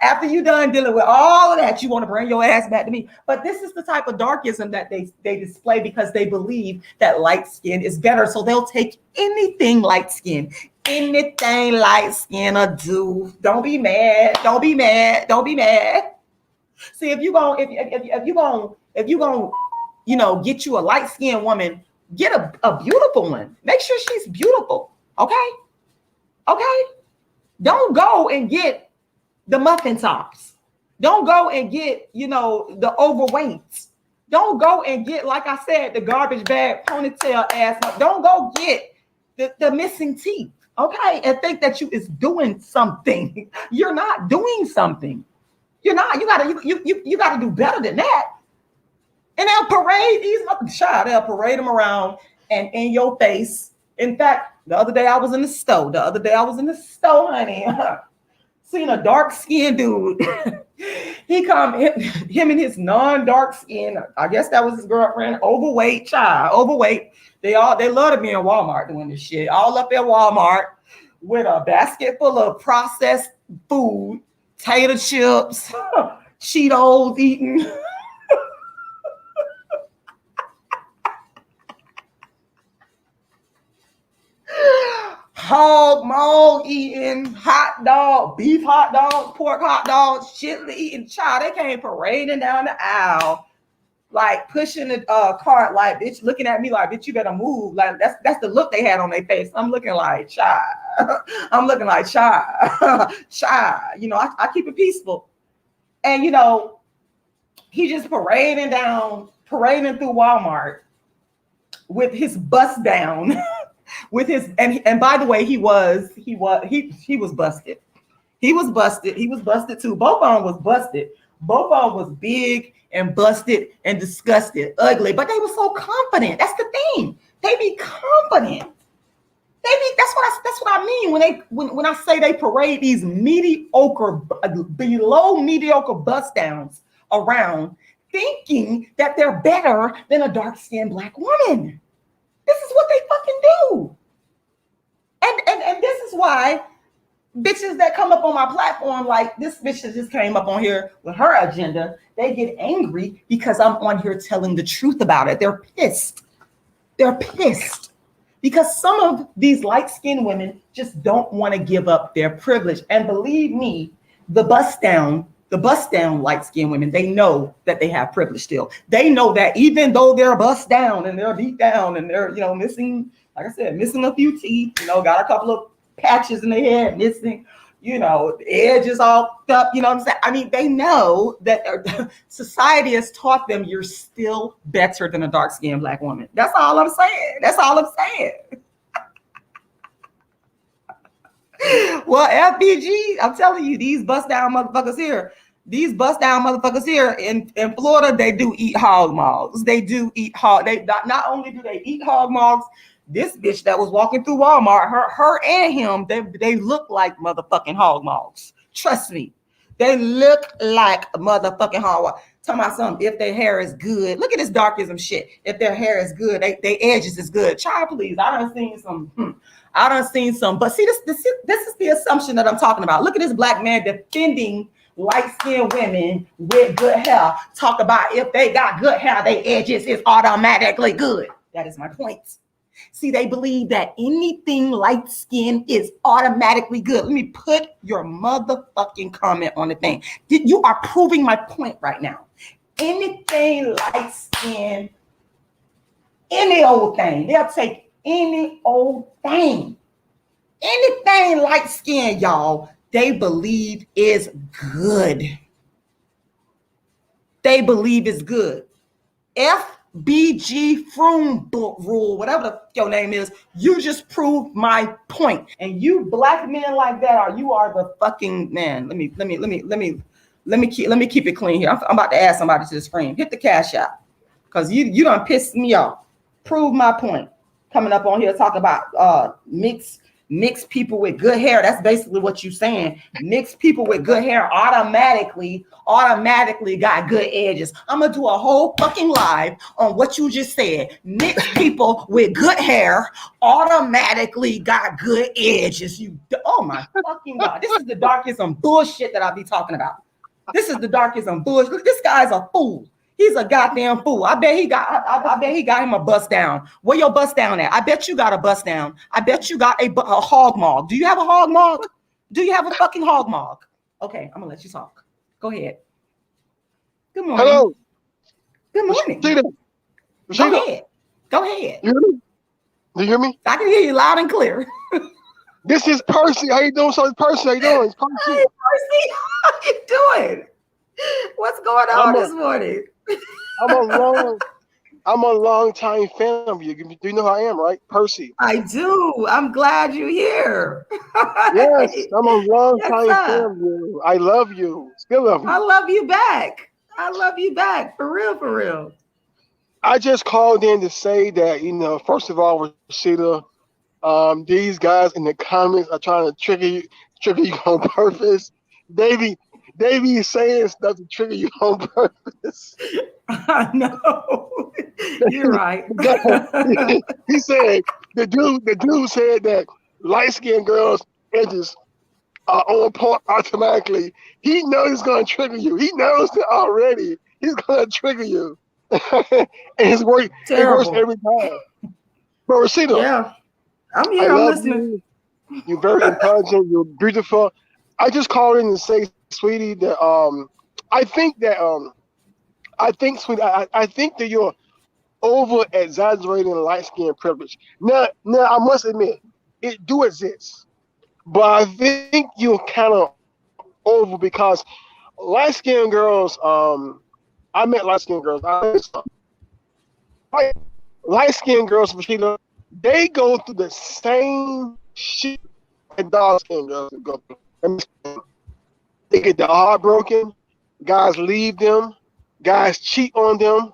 After you done dealing with all of that, you want to bring your ass back to me. But this is the type of darkism that they display because they believe that light skin is better. So they'll take anything light skin will do. Don't be mad. See, if you gonna, get you a light skinned woman, get a beautiful one. Make sure she's beautiful. Okay. Don't go and get the muffin tops. Don't go and get, the overweight. Don't go and get, like I said, the garbage bag ponytail ass. Don't go get the missing teeth. Okay. And think that you is doing something. You're not doing something. You're not. You gotta do better than that. And they'll parade they'll parade them around and in your face. In fact, the other day I was in the store, honey. Seen a dark-skinned dude. He come, him and his non-dark skin, I guess that was his girlfriend, overweight. They love to be in Walmart doing this shit. All up at Walmart with a basket full of processed food, tater chips, Cheetos eating. Hog maw eating, hot dog, beef hot dogs, pork hot dogs, chitlin eating. Child, they came parading down the aisle, like pushing the cart, like bitch, looking at me like bitch, you better move. Like that's the look they had on their face. I'm looking like shy. Shy. I keep it peaceful, and he just parading through Walmart with his bust down. With his and by the way, he was busted. He was busted too. Both of them was busted. Both of them was big and busted and disgusted, ugly. But they were so confident. That's the thing. They be confident. That's what I mean when I say they parade these below mediocre bust downs around, thinking that they're better than a dark-skinned black woman. This is what they fucking do. And this is why bitches that come up on my platform, like this bitch that just came up on here with her agenda, they get angry because I'm on here telling the truth about it. They're pissed. Because some of these light-skinned women just don't want to give up their privilege. And believe me, the bust down light-skinned women, they know that they have privilege still. They know that even though they're bust down and they're beat down and they're, missing, like I said, missing a few teeth, got a couple of patches in their head, missing, the edges all up, what I'm saying? I mean, they know that society has taught them you're still better than a dark-skinned black woman. That's all I'm saying. Well, FBG, I'm telling you, these bust down motherfuckers here in Florida, they do eat hog maws. They do eat hog. They not only do they eat hog maws, this bitch that was walking through Walmart, her and him, they look like motherfucking hog maws. Trust me. They look like a motherfucking hard. Talking about something, if their hair is good. Look at this darkism shit. If their hair is good, they edges is good. Child, please. I done seen some. But see, this is the assumption that I'm talking about. Look at this black man defending light-skinned women with good hair. Talk about if they got good hair, their edges is automatically good. That is my point. See, they believe that anything light skin is automatically good. Let me put your motherfucking comment on the thing. You are proving my point right now. Anything light skin, any old thing. They'll take any old thing. Anything light skin, y'all, they believe is good. They believe is good. FBG Froome book rule, whatever the your name is, you just proved my point. And you black men like that you are the fucking man. Let me keep it clean here. I'm about to add somebody to the screen. Hit the cash out. Because you done pissed me off. Prove my point. Coming up on here talk about mixed people with good hair. That's basically what you're saying. Mixed people with good hair automatically got good edges. I'm gonna do a whole fucking live on what you just said. Mixed people with good hair automatically got good edges. Oh my fucking God. This is the darkest on bullshit that I be talking about. This is the darkest on bullshit. Look, this guy's a fool. He's a goddamn fool. I bet he got him a bust down. Where your bust down at? I bet you got a bust down. I bet you got a hog mog. Do you have a hog mog? Do you have a fucking hog mog? Okay, I'm gonna let you talk. Go ahead. Good morning. Hello. Good morning. Rashida. Go ahead. You hear me? Do you hear me? I can hear you loud and clear. This is Percy. How you doing? So it's Percy. How you doing? It's Percy. Hey, Percy. How you doing? What's going on this morning? I'm a long time fan of you. Do you know who I am, right? Percy. I do. I'm glad you're here. Yes, I'm a long time fan of you. I love you. Still love you. I love you back. I love you back. For real, for real. I just called in to say that, first of all, Rashida, these guys in the comments are trying to trigger you on purpose. They be saying stuff to trigger you on purpose. I know. You're right. He said the dude said that light-skinned girls' edges are on point automatically. He knows it's gonna trigger you. He knows it already. He's gonna trigger you. And it works every time. But Rashida, yeah. I'm here, I'm listening. You're very intelligent, you're beautiful. I just called in to say, sweetie, that I think that you're over exaggerating light skin privilege. Now I must admit, it do exist. But I think you're kind of over because light skinned girls, I met light skinned girls. Light skinned girls, Rashida, they go through the same shit that dark skinned girls go through. They get their heart broken. Guys leave them. Guys cheat on them.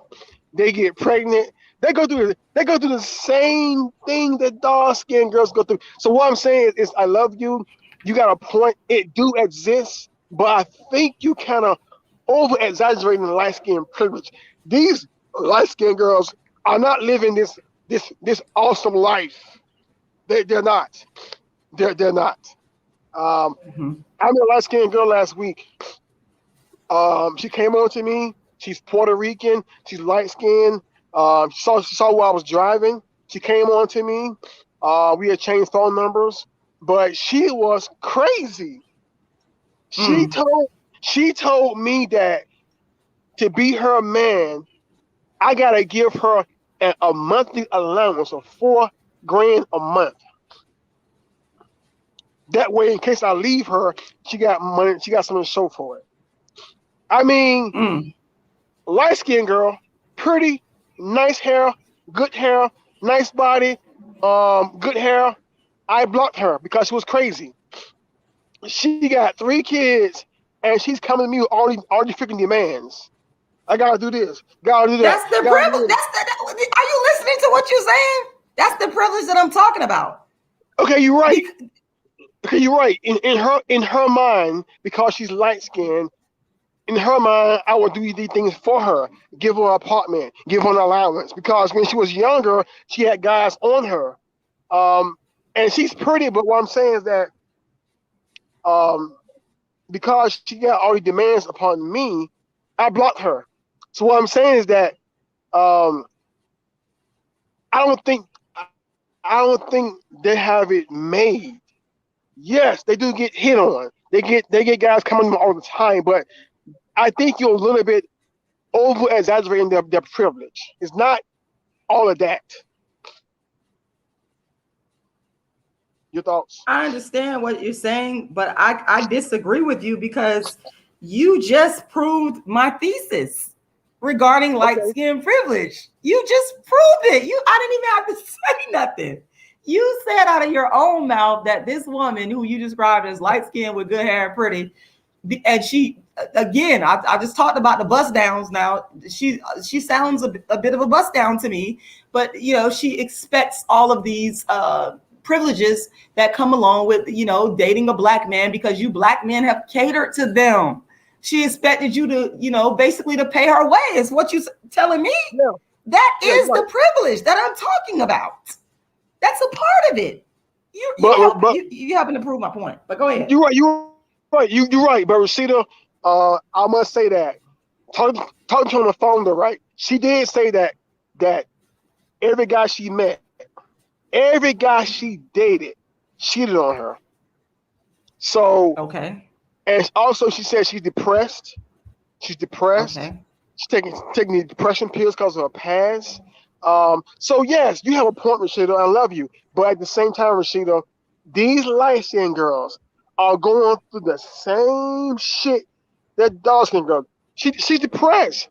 They get pregnant. They go through the same thing that dark skinned girls go through. So what I'm saying is I love you. You got a point. It do exist, but I think you kind of over exaggerating the light skin privilege. These light skinned girls are not living this awesome life. They're not. They're not. I met a light skinned girl last week. She came on to me. She's Puerto Rican. She's light skinned. She saw while I was driving. She came on to me. We had changed phone numbers, but she was crazy. She told me that to be her man, I gotta give her a monthly allowance of $4,000 a month. That way, in case I leave her, she got money. She got something to show for it. I mean, light skinned girl, pretty, nice hair, nice body, good hair. I blocked her because she was crazy. She got 3 kids, and she's coming to me with all these freaking demands. I gotta do this. Gotta do that. That's the privilege. Are you listening to what you're saying? That's the privilege that I'm talking about. Okay, you're right. Because you're right. In her mind, because she's light skinned, in her mind, I would do these things for her, give her an apartment, give her an allowance. Because when she was younger, she had guys on her. And she's pretty, but what I'm saying is that because she got all the demands upon me, I blocked her. So what I'm saying is that I don't think they have it made. Yes, they do get hit on. They get guys coming all the time, but I think you're a little bit over exaggerating their privilege. It's not all of that. Your thoughts? I understand what you're saying, but I disagree with you because you just proved my thesis regarding light skin privilege. You just proved it. I didn't even have to say nothing. You said out of your own mouth that this woman who you described as light skinned with good hair and pretty, and she, again, I just talked about the bust downs now. She sounds a bit of a bust down to me, but she expects all of these privileges that come along with dating a black man because you black men have catered to them. She expected you to basically to pay her way is what you telling me. Yeah. That is the privilege that I'm talking about. That's a part of it. You happen to prove my point, but go ahead. You're right. You're right. But Rashida, I must say that talking to her on the phone, though, right? She did say that every guy she met, every guy she dated, cheated on her. So okay. And also, she said she's depressed. She's depressed. Okay. She's taking the depression pills because of her past. So yes, you have a point, Rashida. I love you, but at the same time, Rashida, these light-skinned girls are going through the same shit that dark-skinned girls. She's depressed.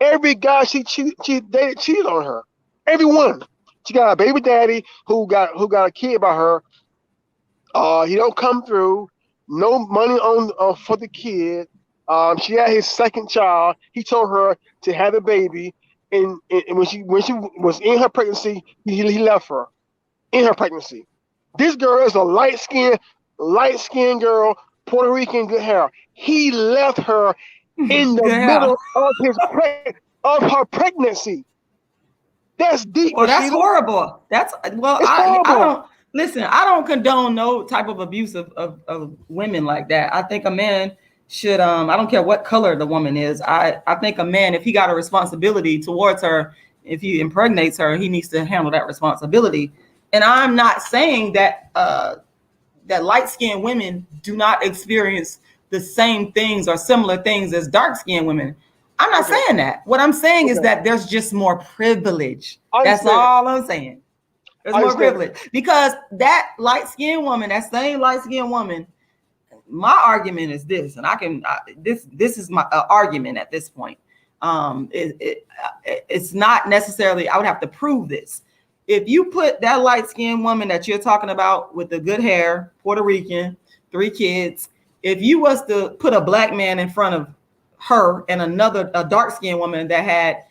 Every guy she dated cheated on her. Everyone. She got a baby daddy who got a kid by her. He don't come through. No money on for the kid. She had his second child. He told her to have a baby, and when she was in her pregnancy, he left her in her pregnancy. This girl is a light skinned girl, Puerto Rican, good hair. He left her in the middle of her pregnancy. That's deep. Well, that's horrible. I don't listen. I don't condone no type of abuse of women like that. I think a man should. I don't care what color the woman is. I think a man, if he got a responsibility towards her, if he impregnates her, he needs to handle that responsibility. And I'm not saying that that light-skinned women do not experience the same things or similar things as dark-skinned women. I'm not saying that. What I'm saying is that there's just more privilege. That's all I'm saying. There's more privilege because that light-skinned woman, that same light-skinned woman, my argument is this, and this is my argument at this point. It's not necessarily, I would have to prove this. If you put that light-skinned woman that you're talking about with the good hair, Puerto Rican, 3 kids, if you was to put a black man in front of her and a dark-skinned woman that had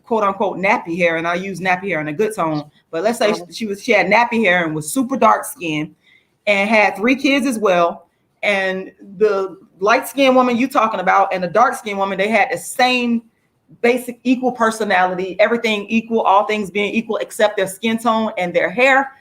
quote unquote nappy hair, and I use nappy hair in a good tone, but let's say she had nappy hair and was super dark skinned and had 3 kids as well, and the light-skinned woman you talking about and the dark-skinned woman, they had the same basic equal personality, everything equal, all things being equal except their skin tone and their hair,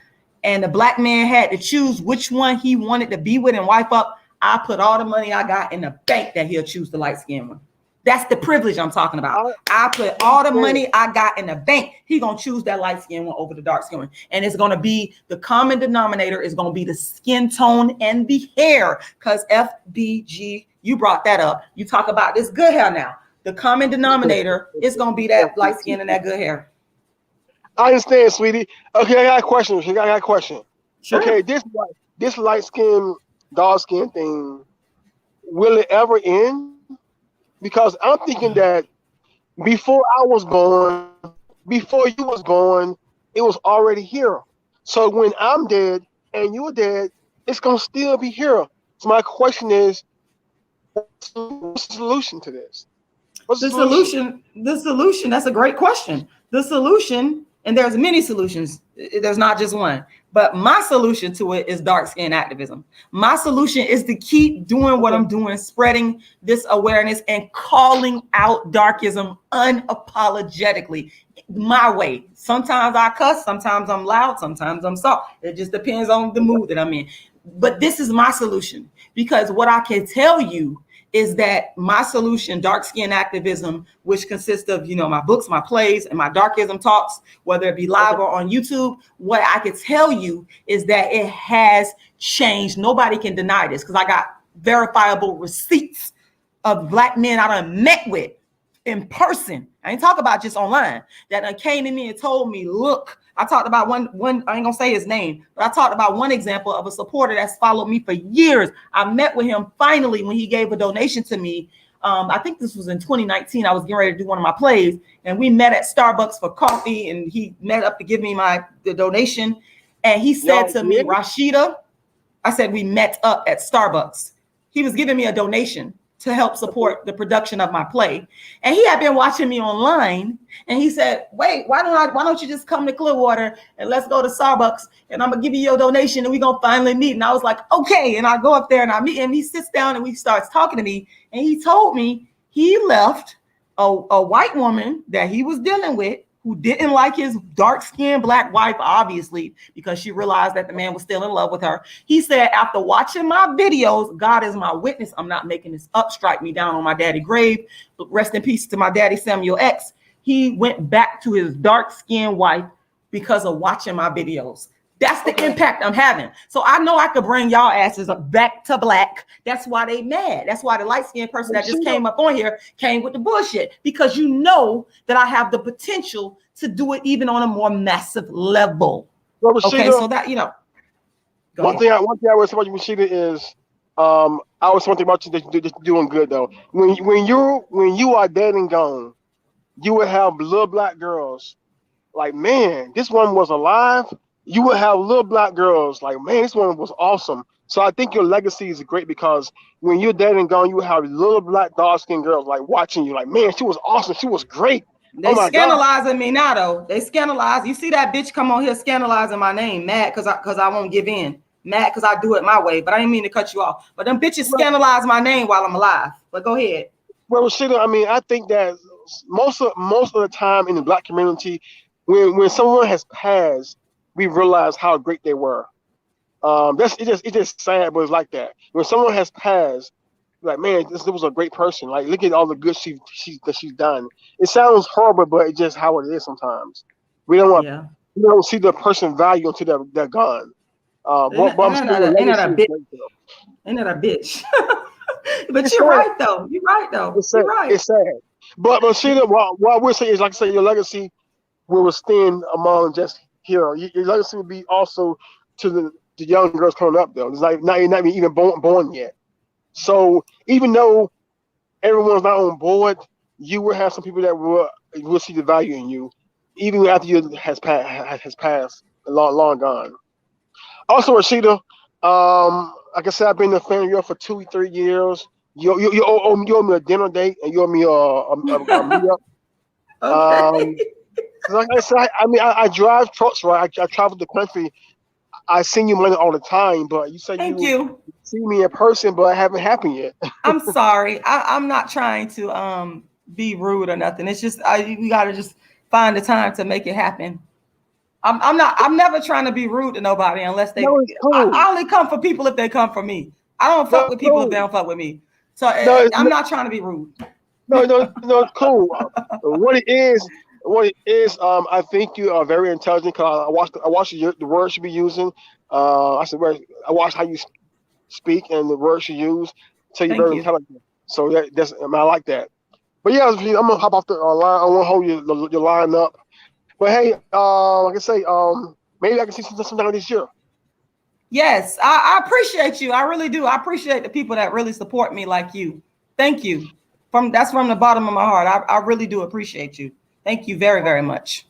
and the black man had to choose which one he wanted to be with and wipe up. I put all the money I got in the bank that he'll choose the light-skinned one. That's the privilege I'm talking about. I put all the money I got in the bank. He gonna choose that light-skinned one over the dark-skinned one. And it's gonna be, the common denominator is gonna be the skin tone and the hair. Because FBG, you brought that up. You talk about this good hair now. The common denominator is gonna be that light skin and that good hair. I understand, sweetie. Okay, I got a question. I got a question. Sure. Okay, this light skin, dark skin thing, will it ever end? Because I'm thinking that before I was born, before you was born, it was already here. So when I'm dead and you're dead, it's gonna still be here. So my question is, what's the solution to this? What's the solution? The solution, that's a great question. The solution, and there's many solutions. There's not just one. But my solution to it is dark skin activism. My solution is to keep doing what I'm doing, spreading this awareness and calling out darkism unapologetically, my way. Sometimes I cuss, sometimes I'm loud, sometimes I'm soft. It just depends on the mood that I'm in. But this is my solution, because what I can tell you is that my solution, dark skin activism, which consists of, my books, my plays, and my darkism talks, whether it be live or on YouTube, what I can tell you is that it has changed. Nobody can deny this, because I got verifiable receipts of Black men I done met with in person. I ain't talk about just online, that came to me and told me, look, I talked about one, I ain't gonna say his name, but I talked about one example of a supporter that's followed me for years. I met with him finally when he gave a donation to me. I think this was in 2019. I was getting ready to do one of my plays, and we met at Starbucks for coffee, and he met up to give me the donation. And he said to me, Rashida, I said, we met up at Starbucks. He was giving me a donation to help support the production of my play. And he had been watching me online, and he said, wait, why don't you just come to Clearwater and let's go to Starbucks, and I'm gonna give you your donation and we're gonna finally meet. And I was like, okay. And I go up there and I meet him. He sits down and we starts talking to me, and he told me he left a white woman that he was dealing with, who didn't like his dark-skinned Black wife, obviously, because she realized that the man was still in love with her. He said, after watching my videos, God is my witness, I'm not making this up, strike me down on my daddy grave, but rest in peace to my daddy Samuel X. He went back to his dark-skinned wife because of watching my videos. That's the impact I'm having. So I know I could bring y'all asses back to Black. That's why they mad. That's why the light-skinned person that just came up on here came with the bullshit, because you know that I have the potential to do it even on a more massive level. Well, Rashida, okay, so that, one thing I would say about you, Rashida, is I was something about you that you're doing good though. When you are dead and gone, you would have little Black girls like, man, this one was alive. You would have little Black girls like, man, this one was awesome. So I think your legacy is great, because when you're dead and gone, you have little Black dark-skinned girls like watching you, like, man, she was awesome, she was great. They scandalizing me now though. They scandalize. You see that bitch come on here scandalizing my name, mad because I won't give in, mad because I do it my way. But I didn't mean to cut you off. But them bitches scandalize my name while I'm alive. But go ahead. Well, Rashida, I mean, I think that most of the time in the Black community, when someone has passed, we realize how great they were. It's just sad, but it's like that. When someone has passed, like, man, this was a great person. Like, look at all the good she's done. It sounds horrible, but it's just how it is sometimes. We don't see the person value until they're gone. Ain't that a bitch? But you're right though. You're right though. You're right. It's sad. But Sheila, what we're saying is, like I say, your legacy will stand among just your legacy will be also to the young girls coming up though. It's like not even born yet. So even though everyone's not on board, you will have some people that will see the value in you, even after you has passed long gone. Also, Rashida, like I said, I've been a fan of yours for 2-3 years. You owe me a dinner date, and you owe me a meetup. Okay. Like I said, I drive trucks, right? I travel the country. I send you money all the time, but you say you see me in person, but it haven't happened yet. I'm sorry. I'm not trying to be rude or nothing. It's just we gotta just find the time to make it happen. I'm never trying to be rude to nobody unless they. No, cool. I only come for people if they come for me. I don't fuck with people if they don't fuck with me. So I'm not trying to be rude. No, it's cool. What it is, I think you are very intelligent. Cause I watched the words you be using. I watched how you speak and the words you use. So you're very intelligent. So that's I like that. But yeah, I'm gonna hop off the line. I want to hold your line up. But hey, like I say, maybe I can see sometime this year. Yes, I appreciate you. I really do. I appreciate the people that really support me like you. Thank you. That's from the bottom of my heart. I really do appreciate you. Thank you very, very much.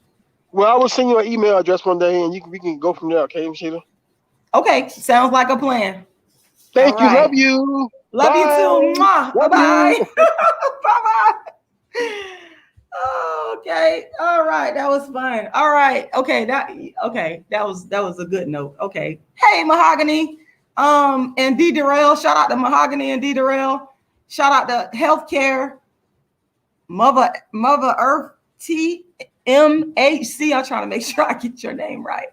Well, I will send you an email address one day, and we can go from there. Okay, Rashida? Okay, sounds like a plan. Thank you. Love you. Love you too. Bye bye. Bye bye. Oh, okay. All right. That was fun. All right. Okay. That was a good note. Okay. Hey, Mahogany. And D Durrell. Shout out to Mahogany and D Durrell. Shout out to Healthcare. Mother Earth TMHC. I'm trying to make sure I get your name right.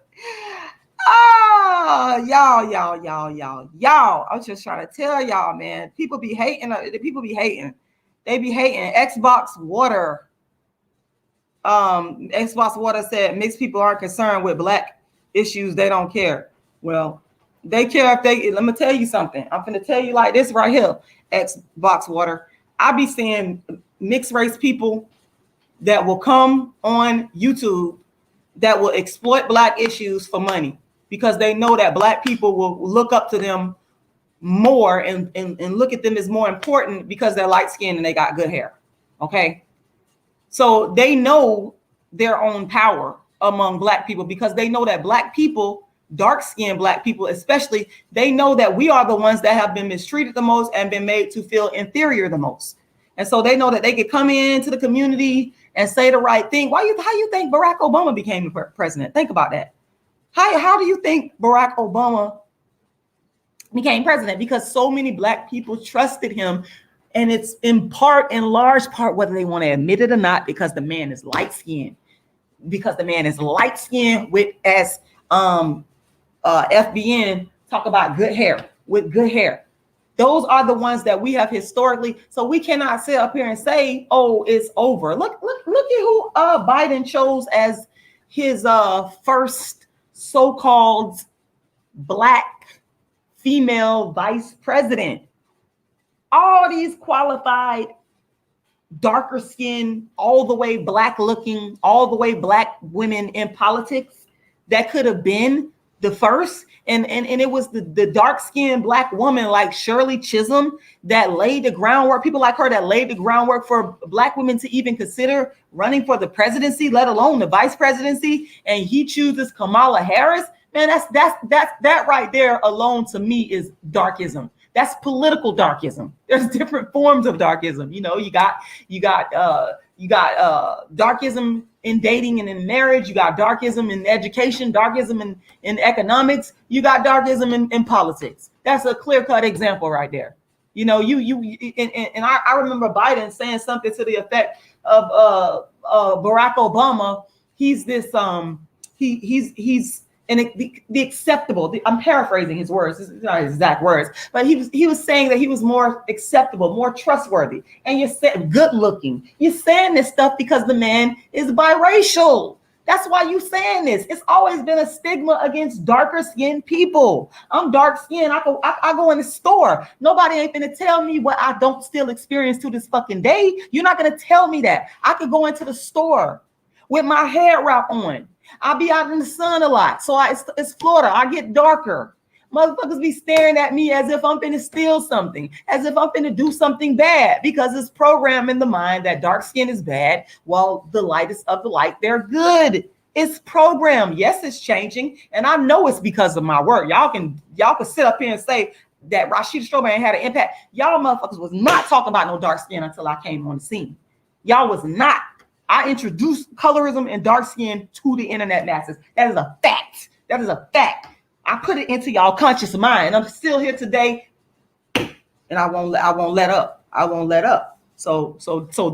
Oh, y'all. I'm just trying to tell y'all, man. People be hating. They be hating. Xbox Water. Xbox Water said mixed people aren't concerned with black issues. They don't care. Well, they care if they. Let me tell you something. I'm gonna tell you like this right here. Xbox Water. I be seeing mixed race people that will come on YouTube that will exploit black issues for money because they know that black people will look up to them more and look at them as more important because they're light skinned and they got good hair. Okay. So they know their own power among black people because they know that black people, dark skinned black people, especially, they know that we are the ones that have been mistreated the most and been made to feel inferior the most. And so they know that they could come into the community and say the right thing. How you think Barack Obama became president? Think about that. How do you think Barack Obama became president? Because so many black people trusted him. And it's in large part, whether they want to admit it or not, because the man is light skinned. Because the man is light skinned with, as FBN talk about, good hair, with good hair. Those are the ones that we have historically. So we cannot sit up here and say, oh, it's over. Look at who Biden chose as his first so-called black female vice president. All these qualified, darker skin, all the way black looking, all the way black women in politics that could have been the first. And it was the dark-skinned black woman like Shirley Chisholm that laid the groundwork, people like her that laid the groundwork for black women to even consider running for the presidency, let alone the vice presidency. And he chooses Kamala Harris. Man, that right there alone to me is darkism. That's political darkism. There's different forms of darkism. You know, you got darkism in dating and in marriage. You got darkism in education, darkism in economics. You got darkism in politics. That's a clear-cut example right there. You know, I remember Biden saying something to the effect of Barack Obama. He's this he's the acceptable. I'm paraphrasing his words. It's not his exact words, but he was saying that he was more acceptable, more trustworthy, and you're saying good looking. You're saying this stuff because the man is biracial. That's why you saying this. It's always been a stigma against darker skinned people. I'm dark skinned. I go in the store. Nobody ain't gonna tell me what I don't still experience to this fucking day. You're not gonna tell me that. I could go into the store with my hair wrap on. I'll be out in the sun a lot. So it's Florida. I get darker. Motherfuckers be staring at me as if I'm finna steal something, as if I'm finna do something bad, because it's programmed in the mind that dark skin is bad, while the lightest of the light, they're good. It's programmed. Yes, it's changing. And I know it's because of my work. Y'all can sit up here and say that Rashida Strober ain't had an impact. Y'all motherfuckers was not talking about no dark skin until I came on the scene. Y'all was not. I introduced colorism and dark skin to the internet masses. That is a fact. That is a fact. I put it into y'all conscious mind. I'm still here today, and I won't let up. I won't let up. So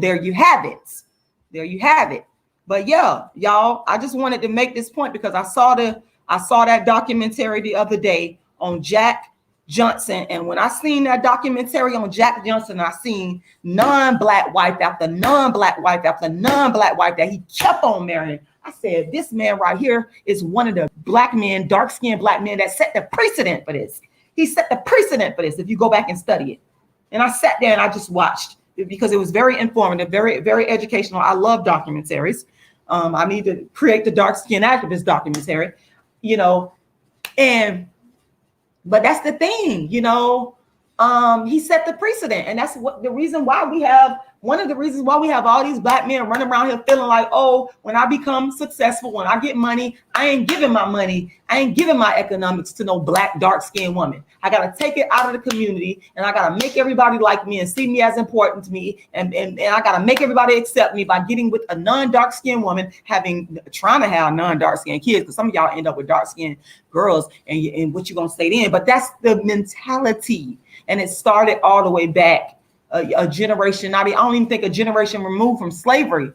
there you have it. There you have it. But yeah, y'all, I just wanted to make this point because I saw that documentary the other day on Jack Johnson, and when I seen that documentary on Jack Johnson, I seen non-black wife after non-black wife after non-black wife that he kept on marrying. I said, this man right here is one of the black men, dark-skinned black men that set the precedent for this. He set the precedent for this if you go back and study it. And I sat there and I just watched it because it was very informative, very, very educational. I love documentaries. I need to create the Dark Skin Activist documentary, you know, but that's the thing, you know, he set the precedent, and that's what the reason why we have One of the reasons why we have all these black men running around here feeling like, oh, when I become successful, when I get money, I ain't giving my money, I ain't giving my economics to no black, dark-skinned woman. I got to take it out of the community, and I got to make everybody like me and see me as important to me, and I got to make everybody accept me by getting with a non-dark-skinned woman, trying to have non-dark-skinned kids, because some of y'all end up with dark-skinned girls, and what you gonna say then? But that's the mentality, and it started all the way back a generation. I don't even think a generation removed from slavery.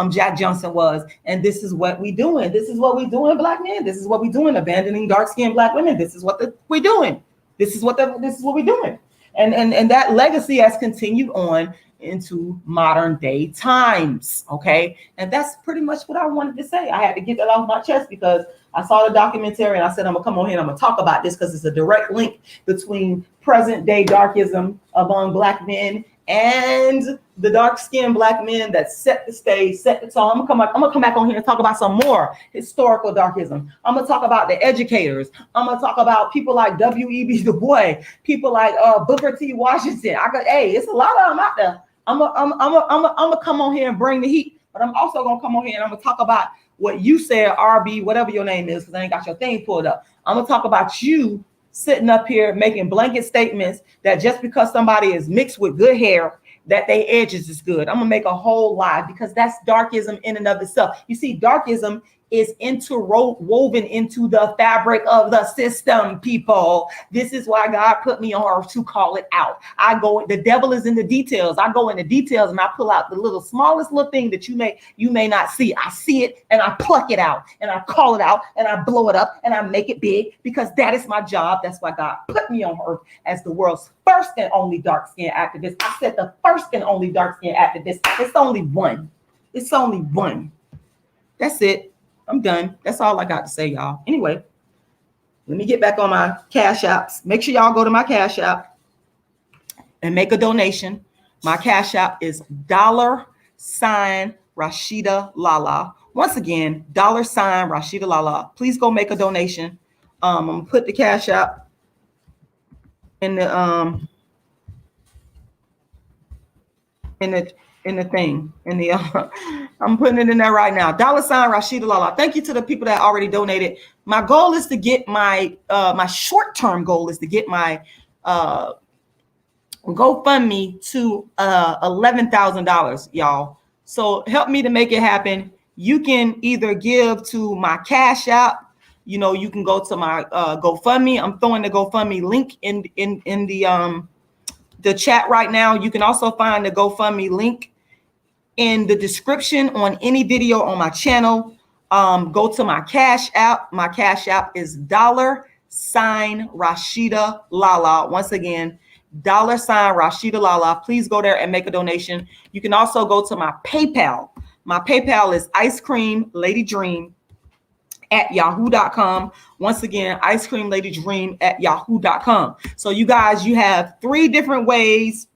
Jack Johnson was, and this is what we doing. This is what we doing, black men. This is what we doing, abandoning dark-skinned black women. This is what we doing. This is what we doing, and that legacy has continued on into modern day times. Okay, and that's pretty much what I wanted to say. I had to get that off my chest because I saw the documentary and I said, I'm gonna come on here and I'm gonna talk about this because it's a direct link between present day darkism among black men and the dark-skinned black men that set the stage, set the tone. I'm gonna come back on here and talk about some more historical darkism. I'm gonna talk about the educators. I'm gonna talk about people like W.E.B. Du Bois, people like Booker T. Washington. It's a lot of them out there. I'm gonna come on here and bring the heat, but I'm also gonna come on here and I'm gonna talk about what you said, RB, whatever your name is, because I ain't got your thing pulled up. I'm gonna talk about you sitting up here making blanket statements that just because somebody is mixed with good hair, that they edges is good. I'm gonna make a whole lie because that's darkism in and of itself. You see, darkism is interwoven into the fabric of the system, people. This is why God put me on earth to call it out. The devil is in the details. I go in the details and I pull out the smallest little thing that you may not see. I see it and I pluck it out and I call it out and I blow it up and I make it big because that is my job. That's why God put me on earth as the world's first and only dark-skinned activist. I said the first and only dark-skinned activist. It's only one. It's only one. That's it. I'm done. That's all I got to say, y'all. Anyway, let me get back on my Cash Apps. Make sure y'all go to my Cash App and make a donation. My Cash App is $Rashidalala. Once again, $Rashidalala. Please go make a donation. I'm gonna put the Cash App in the thing. I'm putting it in there right now. $Rashidalala. Thank you to the people that already donated. My goal is to get my short-term goal is to get my GoFundMe to $11,000, y'all. So help me to make it happen. You can either give to my Cash App. You can go to my GoFundMe. I'm throwing the GoFundMe link in the chat right now. You can also find the GoFundMe link in the description on any video on my channel. Go to my Cash App. My Cash App is $Rashidalala. Once again, $Rashidalala. Please go there and make a donation. You can also go to my PayPal. My PayPal is icecreamladydream@yahoo.com. Once again, icecreamladydream@yahoo.com. So you guys, you have 3 different ways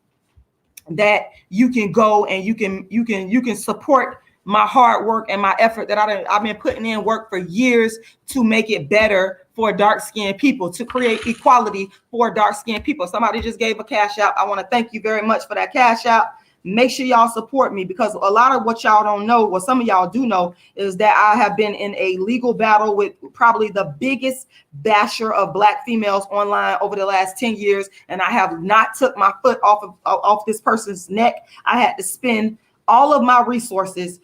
that you can go and you can support my hard work and my effort that I've been putting in work for years to make it better for dark-skinned people, to create equality for dark-skinned people. Somebody just gave a Cash App. I want to thank you very much for that Cash App. Make sure y'all support me, because a lot of what y'all don't know, what some of y'all do know, is that I have been in a legal battle with probably the biggest basher of black females online over the last 10 years. And I have not took my foot off this person's neck. I had to spend all of my resources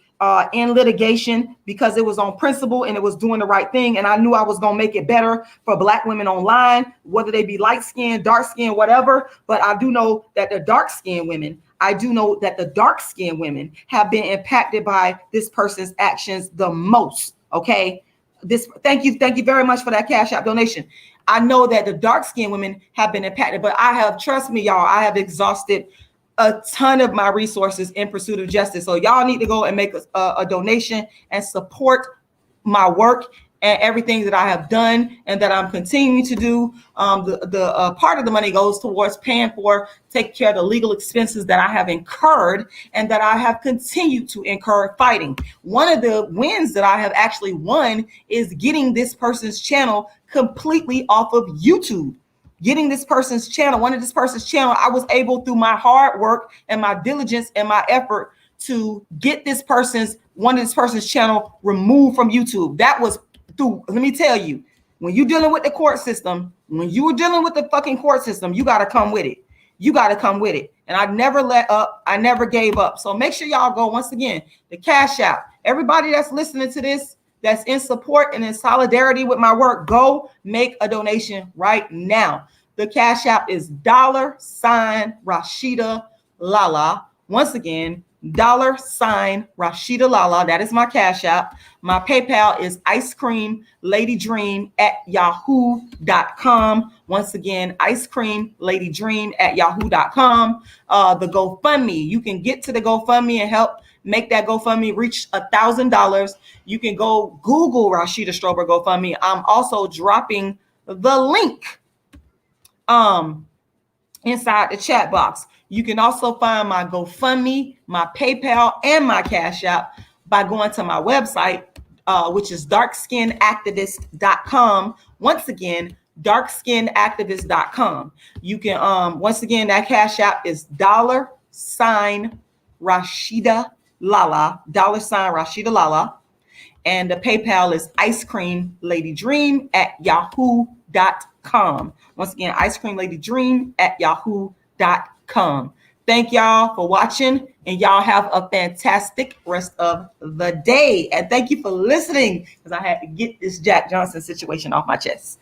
in litigation because it was on principle and it was doing the right thing. And I knew I was going to make it better for black women online, whether they be light skinned, dark skinned, whatever. But I do know that the dark skinned women, have been impacted by this person's actions the most. Okay. Thank you very much for that Cash App donation. I know that the dark skinned women have been impacted, but trust me, y'all, I have exhausted a ton of my resources in pursuit of justice. So y'all need to go and make a donation and support my work and everything that I have done and that I'm continuing to do. The part of the money goes towards taking care of the legal expenses that I have incurred and that I have continued to incur fighting. One of the wins that I have actually won is getting this person's channel completely off of YouTube. getting this person's channel, one of this person's channel, I was able through my hard work and my diligence and my effort to get one of this person's channel removed from YouTube. That was through, let me tell you, when you're dealing with the court system, when you were dealing with the fucking court system, you got to come with it. You got to come with it. And I never let up. I never gave up. So make sure y'all go, once again, the Cash App. Everybody that's listening to this, that's in support and in solidarity with my work, go make a donation right now. The Cash App is $Rashida Lala. Once again, $Rashida Lala. That is my Cash App. My PayPal is icecreamladydream@yahoo.com. Once again, icecreamladydream@yahoo.com. The GoFundMe, you can get to the GoFundMe and help make that GoFundMe reach $1,000. You can go Google Rashida Strober GoFundMe. I'm also dropping the link inside the chat box. You can also find my GoFundMe, my PayPal, and my Cash App by going to my website, which is darkskinactivist.com. Once again, darkskinactivist.com. You can, once again, that Cash App is $Rashida Lala, $Rashida Lala. And the PayPal is icecreamladydream@yahoo.com. Once again, icecreamladydream@yahoo.com. Thank y'all for watching, and y'all have a fantastic rest of the day. And thank you for listening, because I had to get this Jack Johnson situation off my chest.